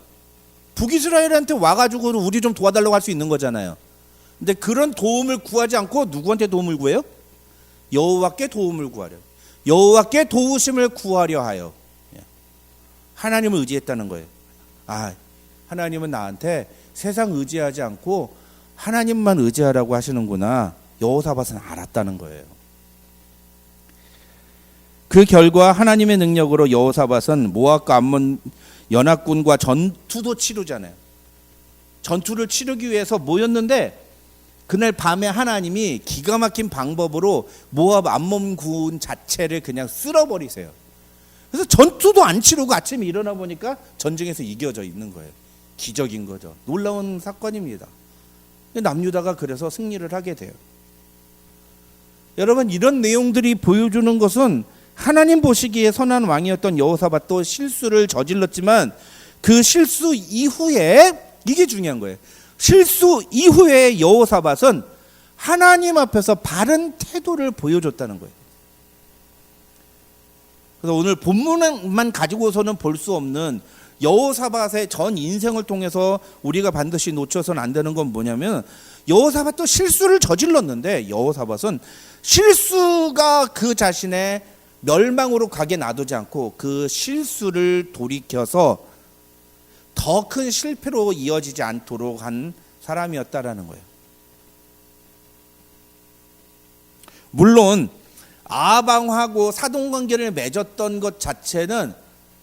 북이스라엘한테 와가지고 우리 좀 도와달라고 할 수 있는 거잖아요. 근데 그런 도움을 구하지 않고 누구한테 도움을 구해요? 여호와께 도움을 구하려, 여호와께 도우심을 구하려 하여 하나님을 의지했다는 거예요. 아, 하나님은 나한테 세상 의지하지 않고 하나님만 의지하라고 하시는구나. 여호사밧은 알았다는 거예요. 그 결과 하나님의 능력으로 여호사밧은 모압과 암몬 연합군과 전투도 치르잖아요. 전투를 치르기 위해서 모였는데 그날 밤에 하나님이 기가 막힌 방법으로 모압 암몬군 자체를 그냥 쓸어버리세요. 그래서 전투도 안 치르고 아침에 일어나 보니까 전쟁에서 이겨져 있는 거예요. 기적인 거죠. 놀라운 사건입니다. 남유다가 그래서 승리를 하게 돼요. 여러분, 이런 내용들이 보여주는 것은 하나님 보시기에 선한 왕이었던 여호사밧도 실수를 저질렀지만 그 실수 이후에, 이게 중요한 거예요. 실수 이후에 여호사밧은 하나님 앞에서 바른 태도를 보여줬다는 거예요. 그래서 오늘 본문만 가지고서는 볼 수 없는 여호사밧의 전 인생을 통해서 우리가 반드시 놓쳐서는 안 되는 건 뭐냐면, 여호사밧도 실수를 저질렀는데 여호사밧은 실수가 그 자신의 멸망으로 가게 놔두지 않고 그 실수를 돌이켜서 더 큰 실패로 이어지지 않도록 한 사람이었다라는 거예요. 물론 아방하고 사돈관계를 맺었던 것 자체는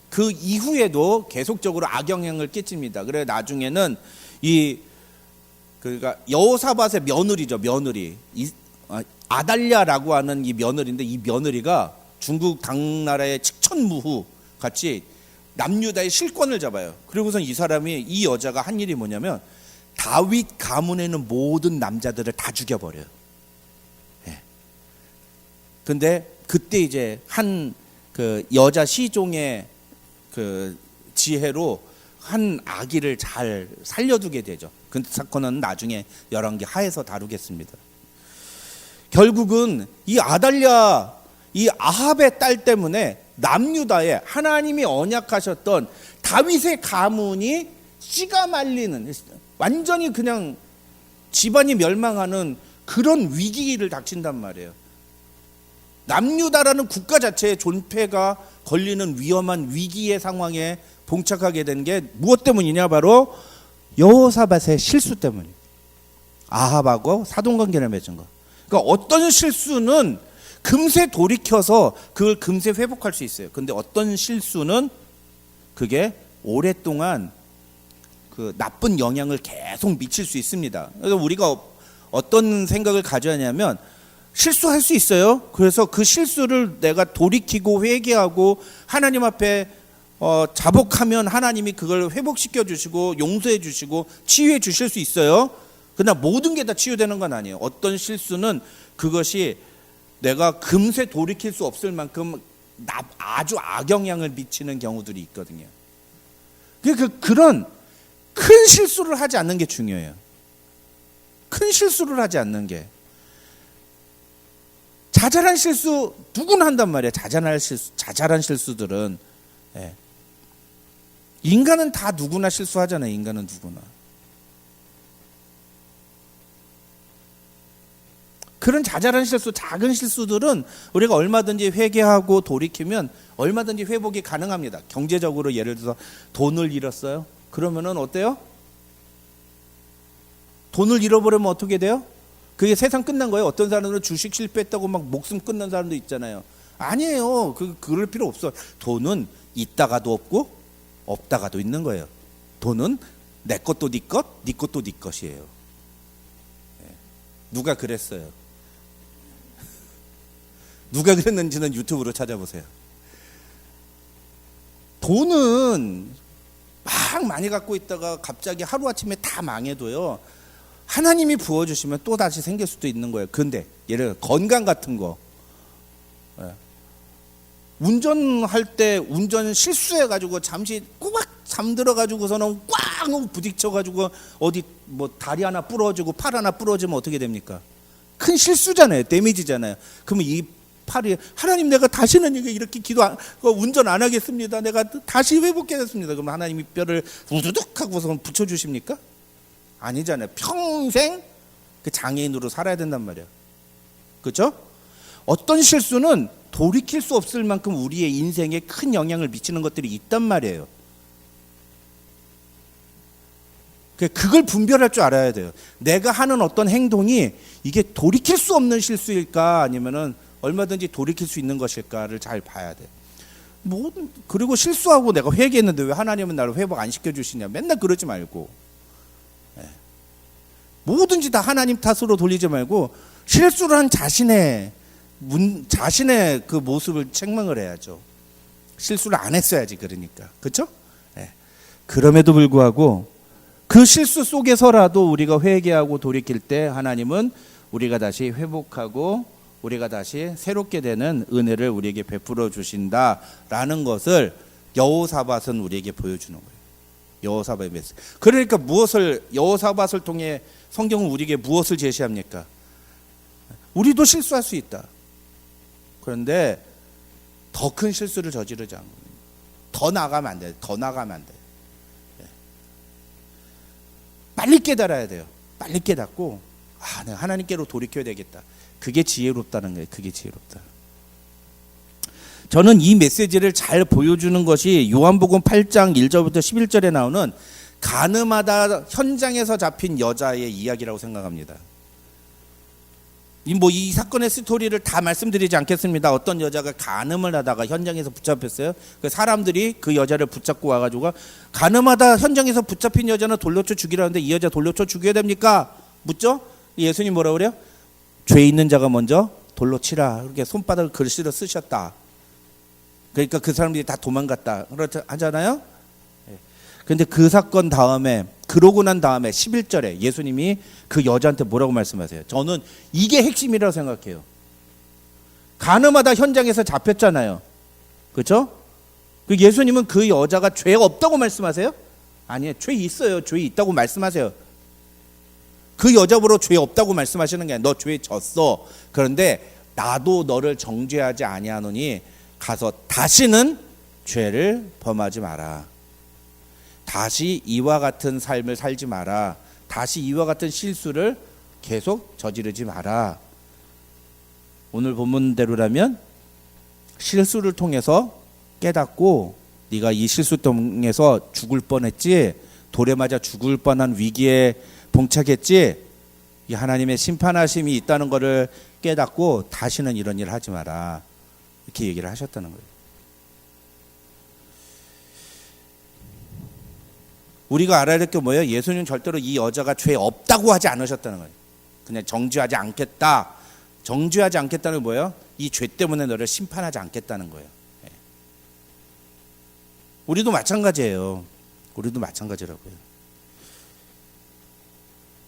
그 이후에도 계속적으로 악영향을 끼칩니다. 그래 나중에는 그러니까 여호사밧의 며느리죠, 며느리. 아달랴라고 하는 이 며느리인데, 이 며느리가 중국 당나라의 칙천무후 같이 남유다의 실권을 잡아요. 그리고선 이 사람이, 이 여자가 한 일이 뭐냐면 다윗 가문에 있는 모든 남자들을 다 죽여버려요. 근데 그때 이제 한 그 여자 시종의 그 지혜로 한 아기를 잘 살려두게 되죠. 그 사건은 나중에 열왕기 하에서 다루겠습니다. 결국은 이 아달랴, 이 아합의 딸 때문에 남유다에 하나님이 언약하셨던 다윗의 가문이 씨가 말리는, 완전히 그냥 집안이 멸망하는 그런 위기를 닥친단 말이에요. 남유다라는 국가 자체의 존폐가 걸리는 위험한 위기의 상황에 봉착하게 된 게 무엇 때문이냐? 바로 여호사밧의 실수 때문이에요. 아합하고 사돈관계를 맺은 거. 그러니까 어떤 실수는 금세 돌이켜서 그걸 금세 회복할 수 있어요. 근데 어떤 실수는 그게 오랫동안 그 나쁜 영향을 계속 미칠 수 있습니다. 그래서 우리가 어떤 생각을 가져야 하냐면, 실수할 수 있어요. 그래서 그 실수를 내가 돌이키고 회개하고 하나님 앞에 자복하면 하나님이 그걸 회복시켜 주시고 용서해 주시고 치유해 주실 수 있어요. 그러나 모든 게 다 치유되는 건 아니에요. 어떤 실수는 그것이 내가 금세 돌이킬 수 없을 만큼 아주 악영향을 미치는 경우들이 있거든요. 그런 큰 실수를 하지 않는 게 중요해요. 큰 실수를 하지 않는 게. 자잘한 실수 누구나 한단 말이에요. 자잘한 실수들은. 예. 인간은 다 누구나 실수하잖아요. 인간은 누구나. 그런 자잘한 실수, 작은 실수들은 우리가 얼마든지 회개하고 돌이키면 얼마든지 회복이 가능합니다. 경제적으로 예를 들어서 돈을 잃었어요. 그러면은 어때요? 돈을 잃어버리면 어떻게 돼요? 그게 세상 끝난 거예요. 어떤 사람들은 주식 실패했다고 막 목숨 끊는 사람도 있잖아요. 아니에요. 그럴 필요 없어. 돈은 있다가도 없고 없다가도 있는 거예요. 돈은 내 것도 네 것, 네 것도 네 것이에요. 누가 그랬어요? 누가 그랬는지는 유튜브로 찾아보세요. 돈은 막 많이 갖고 있다가 갑자기 하루아침에 다 망해도요, 하나님이 부어주시면 또 다시 생길 수도 있는 거예요. 근데 예를 들어 건강 같은 거, 운전할 때 운전 실수해가지고 잠시 꼬박 잠들어가지고서는 꽝 부딪혀가지고 어디 뭐 다리 하나 부러지고 팔 하나 부러지면 어떻게 됩니까? 큰 실수잖아요. 데미지잖아요. 그러면 이 팔이, 하나님 내가 다시는 이렇게 운전 안 하겠습니다. 내가 다시 회복하겠습니다. 그러면 하나님이 뼈를 우두둑 하고서 붙여주십니까? 아니잖아요. 평생 그 장애인으로 살아야 된단 말이에요. 그렇죠? 어떤 실수는 돌이킬 수 없을 만큼 우리의 인생에 큰 영향을 미치는 것들이 있단 말이에요. 그걸 분별할 줄 알아야 돼요. 내가 하는 어떤 행동이 이게 돌이킬 수 없는 실수일까, 아니면은 얼마든지 돌이킬 수 있는 것일까를 잘 봐야 돼요. 그리고 실수하고 내가 회개했는데 왜 하나님은 나를 회복 안 시켜주시냐, 맨날 그러지 말고, 뭐든지 다 하나님 탓으로 돌리지 말고 실수를 한 자신의 그 모습을 책망을 해야죠. 실수를 안 했어야지. 그러니까, 그렇죠? 그럼에도 불구하고 그 실수 속에서라도 우리가 회개하고 돌이킬 때 하나님은 우리가 다시 회복하고 우리가 다시 새롭게 되는 은혜를 우리에게 베풀어 주신다라는 것을 여호사밧은 우리에게 보여주는 거예요. 여호사밧의 메시지. 그러니까 여호사밧을 통해 성경은 우리에게 무엇을 제시합니까? 우리도 실수할 수 있다. 그런데 더 큰 실수를 저지르지 않고 더 나가면 안 돼요. 더 나가면 안 돼요. 빨리 깨달아야 돼요. 빨리 깨닫고 내가 하나님께로 돌이켜야 되겠다. 그게 지혜롭다는 거예요. 그게 지혜롭다. 저는 이 메시지를 잘 보여주는 것이 요한복음 8장 1절부터 11절에 나오는 가늠하다 현장에서 잡힌 여자의 이야기라고 생각합니다. 이 사건의 스토리를 다 말씀드리지 않겠습니다. 어떤 여자가 간음을 하다가 현장에서 붙잡혔어요. 그 사람들이 그 여자를 붙잡고 와가지고, 간음하다 현장에서 붙잡힌 여자는 돌려쳐 죽이라는데 이 여자 돌려쳐 죽여야 됩니까? 묻죠? 예수님 뭐라 그래요? 죄 있는 자가 먼저 돌로 치라. 그렇게 손바닥을 글씨로 쓰셨다. 그러니까 그 사람들이 다 도망갔다. 그렇게 하잖아요. 그런데 그 사건 다음에, 그러고 난 다음에 11절에 예수님이 그 여자한테 뭐라고 말씀하세요? 저는 이게 핵심이라고 생각해요. 간음하다 현장에서 잡혔잖아요. 그렇죠? 예수님은 그 여자가 죄 없다고 말씀하세요? 아니에요. 죄 있어요. 죄 있다고 말씀하세요. 그 여자보러 죄 없다고 말씀하시는 게 아니라 너 죄 졌어. 그런데 나도 너를 정죄하지 아니하노니 가서 다시는 죄를 범하지 마라. 다시 이와 같은 삶을 살지 마라. 다시 이와 같은 실수를 계속 저지르지 마라. 오늘 본문대로라면 실수를 통해서 깨닫고 네가 이 실수 통해서 죽을 뻔했지, 돌에 맞아 죽을 뻔한 위기에 봉착했지, 이 하나님의 심판하심이 있다는 것을 깨닫고 다시는 이런 일을 하지 마라. 이렇게 얘기를 하셨다는 거예요. 우리가 알아야 될 게 뭐예요? 예수님은 절대로 이 여자가 죄 없다고 하지 않으셨다는 거예요. 그냥 정죄하지 않겠다. 정죄하지 않겠다는 게 뭐예요? 이 죄 때문에 너를 심판하지 않겠다는 거예요. 우리도 마찬가지예요. 우리도 마찬가지라고요.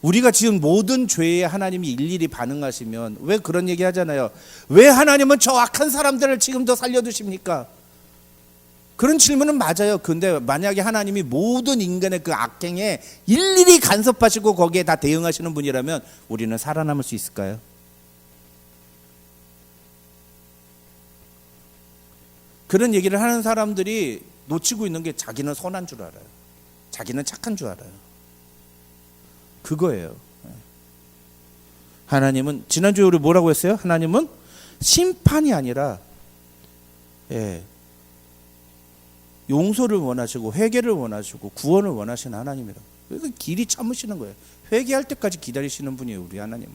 우리가 지금 모든 죄에 하나님이 일일이 반응하시면 왜 그런 얘기 하잖아요. 왜 하나님은 저 악한 사람들을 지금도 살려두십니까? 그런 질문은 맞아요. 근데 만약에 하나님이 모든 인간의 그 악행에 일일이 간섭하시고 거기에 다 대응하시는 분이라면 우리는 살아남을 수 있을까요? 그런 얘기를 하는 사람들이 놓치고 있는 게 자기는 선한 줄 알아요. 자기는 착한 줄 알아요. 그거예요. 하나님은 지난주에 우리 뭐라고 했어요? 하나님은 심판이 아니라 용서를 원하시고 회개를 원하시고 구원을 원하시는 하나님이라고. 그래서 길이 참으시는 거예요. 회개할 때까지 기다리시는 분이에요, 우리 하나님은.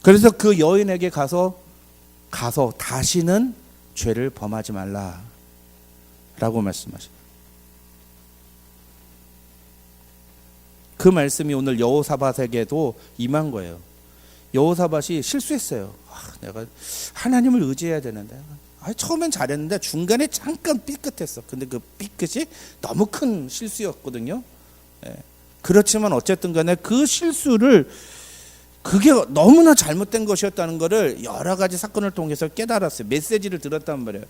그래서 그 여인에게 가서 다시는 죄를 범하지 말라라고 말씀하십니다. 그 말씀이 오늘 여호사밧에게도 임한 거예요. 여호사밧이 실수했어요. 내가 하나님을 의지해야 되는데, 처음엔 잘했는데 중간에 잠깐 삐끗했어. 근데 그 삐끗이 너무 큰 실수였거든요. 그렇지만 어쨌든 간에 그 실수를, 그게 너무나 잘못된 것이었다는 것을 여러 가지 사건을 통해서 깨달았어요. 메시지를 들었단 말이에요.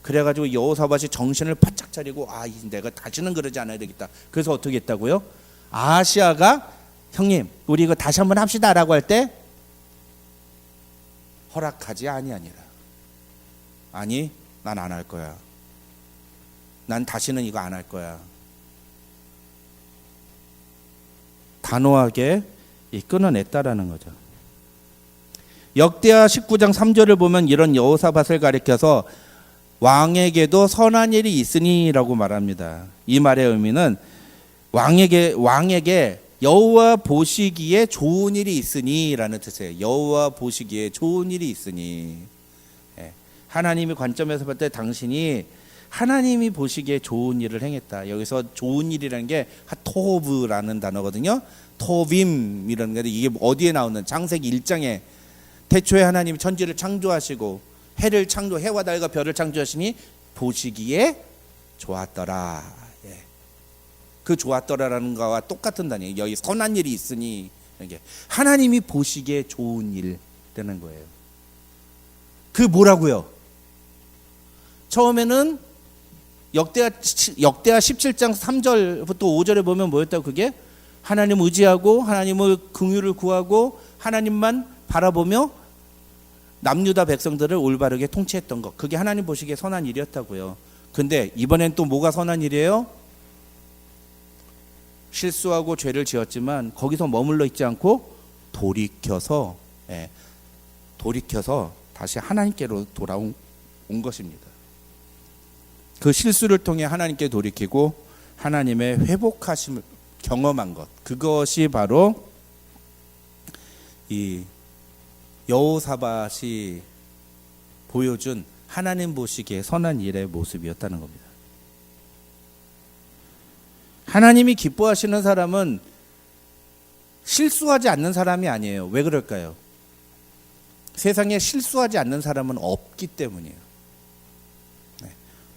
그래가지고 여호사밧이 정신을 바짝 차리고, 내가 다시는 그러지 않아야 되겠다. 그래서 어떻게 했다고요? 아하시아가 형님 우리 이거 다시 한번 합시다 라고 할 때 허락하지 아니하니라. 아니, 난 안 할 거야. 난 다시는 이거 안 할 거야. 단호하게 끊어냈다라는 거죠. 역대하 19장 3절을 보면 이런 여호사밧을 가리켜서 왕에게도 선한 일이 있으니라고 말합니다. 이 말의 의미는 왕에게 여호와 보시기에 좋은 일이 있으니라는 뜻이에요. 여호와 보시기에 좋은 일이 있으니. 하나님의 관점에서 볼 때 당신이 하나님이 보시기에 좋은 일을 행했다. 여기서 좋은 일이라는 게 토브라는 단어거든요. 토빔 이런 건데, 이게 어디에 나오는, 창세기 1장에 태초에 하나님이 천지를 창조하시고 해를 해와 달과 별을 창조하시니 보시기에 좋았더라. 그 좋았더라라는 거와 똑같은 단어예요. 여기 선한 일이 있으니, 이게 하나님이 보시기에 좋은 일 되는 거예요. 그 뭐라고요? 처음에는 역대하 17장 3절부터 5절에 보면 뭐였다고? 그게 하나님 의지하고 하나님의 긍휼을 구하고 하나님만 바라보며 남유다 백성들을 올바르게 통치했던 것, 그게 하나님 보시기에 선한 일이었다고요. 근데 이번엔 또 뭐가 선한 일이에요? 실수하고 죄를 지었지만 거기서 머물러 있지 않고 돌이켜서 다시 하나님께로 돌아온 것입니다. 그 실수를 통해 하나님께 돌이키고 하나님의 회복하심을 경험한 것, 그것이 바로 이 여호사밧이 보여준 하나님 보시기에 선한 일의 모습이었다는 겁니다. 하나님이 기뻐하시는 사람은 실수하지 않는 사람이 아니에요. 왜 그럴까요? 세상에 실수하지 않는 사람은 없기 때문이에요.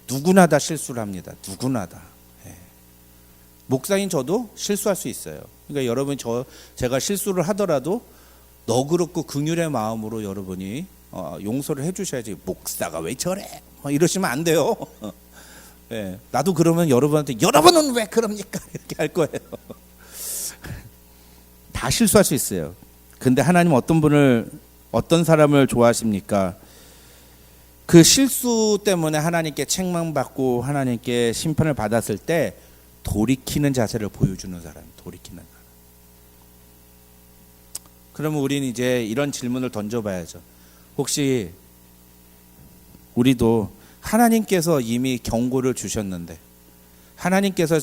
누구나 다 실수를 합니다. 누구나 다. 목사인 저도 실수할 수 있어요. 그러니까 여러분, 제가 실수를 하더라도 너그럽고 긍휼의 마음으로 여러분이 용서를 해주셔야지. 목사가 왜 저래? 이러시면 안 돼요. 예, 나도 그러면 여러분한테 여러분은 왜 그럽니까? 이렇게 할 거예요. 다 실수할 수 있어요. 근데 하나님 어떤 사람을 좋아하십니까? 그 실수 때문에 하나님께 책망받고 하나님께 심판을 받았을 때 돌이키는 자세를 보여주는 사람, 돌이키는 사람. 그러면 우리는 이제 이런 질문을 던져봐야죠. 혹시 우리도 하나님께서 이미 경고를 주셨는데, 하나님께서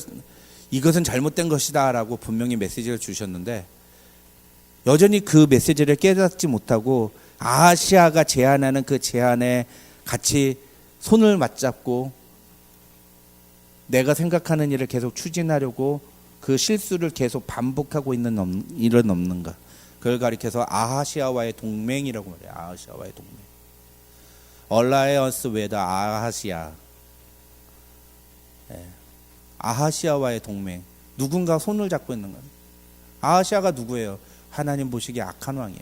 이것은 잘못된 것이다 라고 분명히 메시지를 주셨는데 여전히 그 메시지를 깨닫지 못하고 아하시아가 제안하는 그 제안에 같이 손을 맞잡고 내가 생각하는 일을 계속 추진하려고 그 실수를 계속 반복하고 있는 일은 없는가? 그걸 가리켜서 아하시아와의 동맹이라고 말해요. 아하시아와의 동맹. Alliance with 아하시아. 아하시아와의 동맹. 누군가 손을 잡고 있는 거예요. 아하시아가 누구예요? 하나님 보시기에 악한 왕이에요.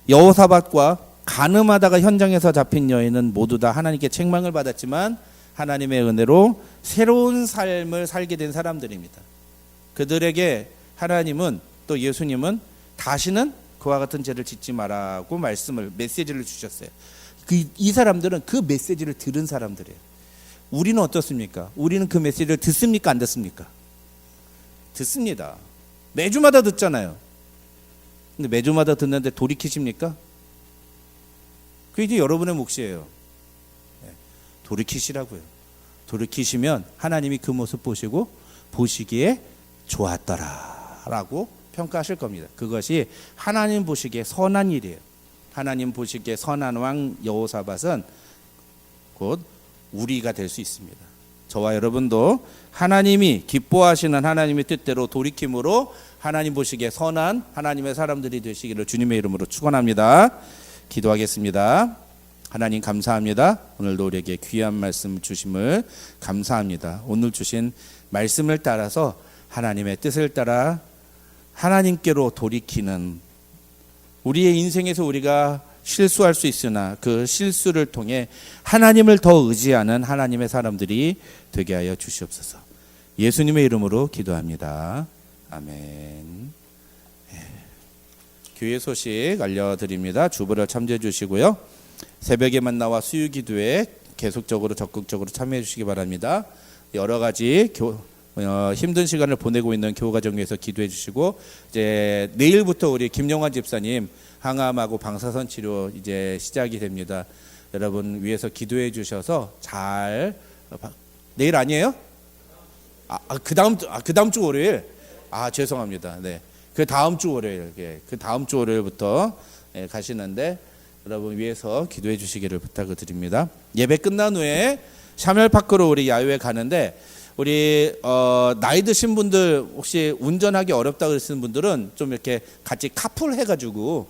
여호사밧과 간음하다가 현장에서 잡힌 여인은 모두 다 하나님께 책망을 받았지만 하나님의 은혜로 새로운 삶을 살게 된 사람들입니다. 그들에게 하나님은 또 예수님은 다시는 그와 같은 죄를 짓지 마라고 메시지를 주셨어요. 이 사람들은 그 메시지를 들은 사람들이에요. 우리는 어떻습니까? 우리는 그 메시지를 듣습니까? 안 듣습니까? 듣습니다. 매주마다 듣잖아요. 근데 매주마다 듣는데 돌이키십니까? 그게 이제 여러분의 몫이에요. 돌이키시라고요. 돌이키시면 하나님이 그 모습 보시기에 좋았더라 라고 평가하실 겁니다. 그것이 하나님 보시기에 선한 일이에요. 하나님 보시기에 선한 왕 여호사밧은 곧 우리가 될 수 있습니다. 저와 여러분도 하나님이 기뻐하시는 하나님의 뜻대로 돌이킴으로 하나님 보시기에 선한 하나님의 사람들이 되시기를 주님의 이름으로 축원합니다. 기도하겠습니다. 하나님 감사합니다. 오늘도 우리에게 귀한 말씀 주심을 감사합니다. 오늘 주신 말씀을 따라서 하나님의 뜻을 따라 하나님께로 돌이키는 우리의 인생에서 우리가 실수할 수 있으나 그 실수를 통해 하나님을 더 의지하는 하나님의 사람들이 되게 하여 주시옵소서. 예수님의 이름으로 기도합니다. 아멘. 교회 소식 알려드립니다. 주보를 참조해 주시고요. 새벽에만 나와 수유 기도에 계속적으로 적극적으로 참여해 주시기 바랍니다. 여러 가지 힘든 시간을 보내고 있는 교우가정위에서 기도해 주시고 이제 내일부터 우리 김영환 집사님 항암하고 방사선 치료 이제 시작이 됩니다. 여러분 위해서 기도해 주셔서 잘 내일 아니에요? 그 다음 주 월요일. 죄송합니다. 네. 그 다음 주 월요일. 그 다음 주 월요일부터 가시는데 여러분 위해서 기도해 주시기를 부탁을 드립니다. 예배 끝난 후에 샤멜파크로 우리 야유회 가는데 우리 나이 드신 분들 혹시 운전하기 어렵다 그러시는 분들은 좀 이렇게 같이 카풀 해가지고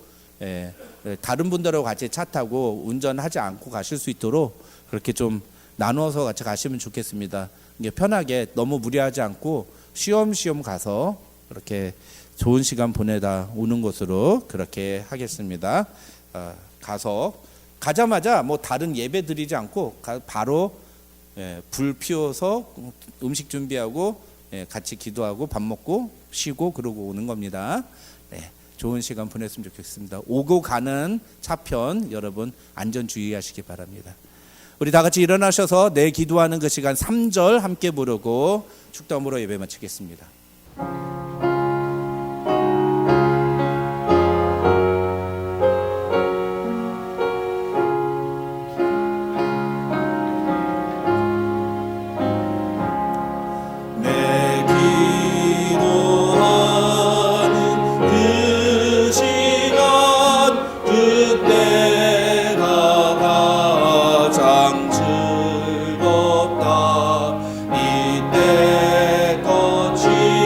다른 분들하고 같이 차 타고 운전하지 않고 가실 수 있도록 그렇게 좀 나누어서 같이 가시면 좋겠습니다. 이게 편하게 너무 무리하지 않고 쉬엄쉬엄 가서 그렇게 좋은 시간 보내다 오는 것으로 그렇게 하겠습니다. 가서 가자마자 뭐 다른 예배 드리지 않고 바로 불 피워서 음식 준비하고 같이 기도하고 밥 먹고 쉬고 그러고 오는 겁니다. 좋은 시간 보냈으면 좋겠습니다. 오고 가는 차편 여러분 안전 주의하시기 바랍니다. 우리 다 같이 일어나셔서 내 기도하는 그 시간 3절 함께 부르고 축도함으로 예배 마치겠습니다. 이때 거치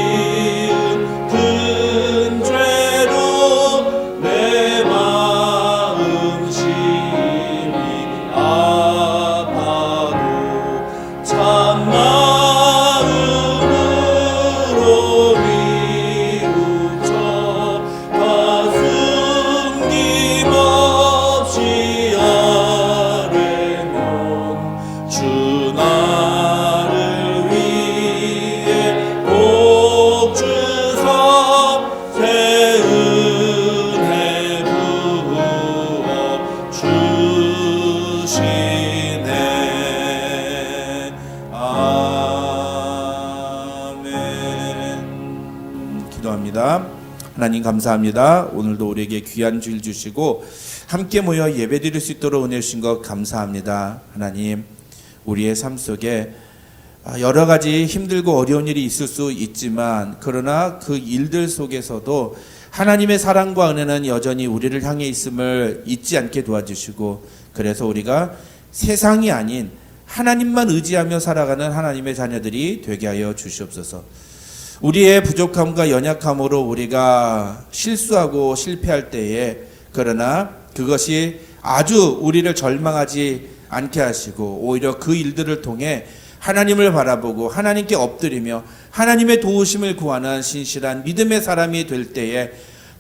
하나님 감사합니다. 오늘도 우리에게 귀한 주일 주시고 함께 모여 예배드릴 수 있도록 은혜 주신 것 감사합니다. 하나님, 우리의 삶 속에 여러 가지 힘들고 어려운 일이 있을 수 있지만 그러나 그 일들 속에서도 하나님의 사랑과 은혜는 여전히 우리를 향해 있음을 잊지 않게 도와주시고, 그래서 우리가 세상이 아닌 하나님만 의지하며 살아가는 하나님의 자녀들이 되게 하여 주시옵소서. 우리의 부족함과 연약함으로 우리가 실수하고 실패할 때에, 그러나 그것이 아주 우리를 절망하지 않게 하시고 오히려 그 일들을 통해 하나님을 바라보고 하나님께 엎드리며 하나님의 도우심을 구하는 신실한 믿음의 사람이 될 때에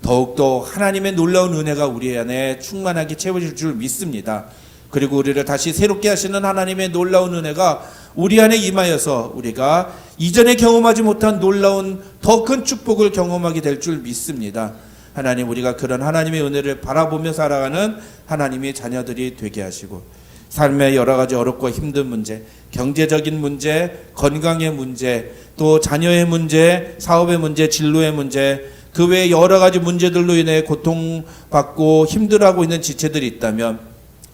더욱더 하나님의 놀라운 은혜가 우리 안에 충만하게 채워질 줄 믿습니다. 그리고 우리를 다시 새롭게 하시는 하나님의 놀라운 은혜가 우리 안에 임하여서 우리가 이전에 경험하지 못한 놀라운 더 큰 축복을 경험하게 될 줄 믿습니다. 하나님, 우리가 그런 하나님의 은혜를 바라보며 살아가는 하나님의 자녀들이 되게 하시고, 삶의 여러 가지 어렵고 힘든 문제, 경제적인 문제, 건강의 문제, 또 자녀의 문제, 사업의 문제, 진로의 문제, 그 외에 여러 가지 문제들로 인해 고통받고 힘들어하고 있는 지체들이 있다면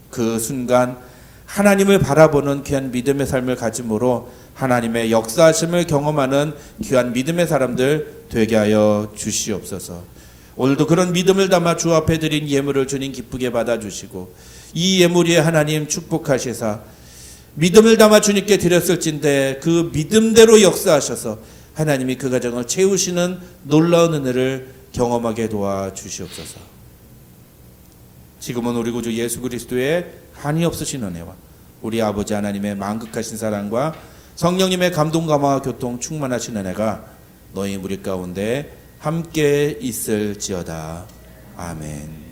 그 순간 하나님을 바라보는 귀한 믿음의 삶을 가짐으로 하나님의 역사하심을 경험하는 귀한 믿음의 사람들 되게 하여 주시옵소서. 오늘도 그런 믿음을 담아 주 앞에 드린 예물을 주님 기쁘게 받아주시고, 이 예물이 하나님 축복하시사 믿음을 담아 주님께 드렸을진데 그 믿음대로 역사하셔서 하나님이 그 가정을 채우시는 놀라운 은혜를 경험하게 도와주시옵소서. 지금은 우리 구주 예수 그리스도의 한이 없으신 은혜와 우리 아버지 하나님의 만극하신 사랑과 성령님의 감동 감화와 교통 충만하신 은혜가 너희 무리 가운데 함께 있을지어다. 아멘.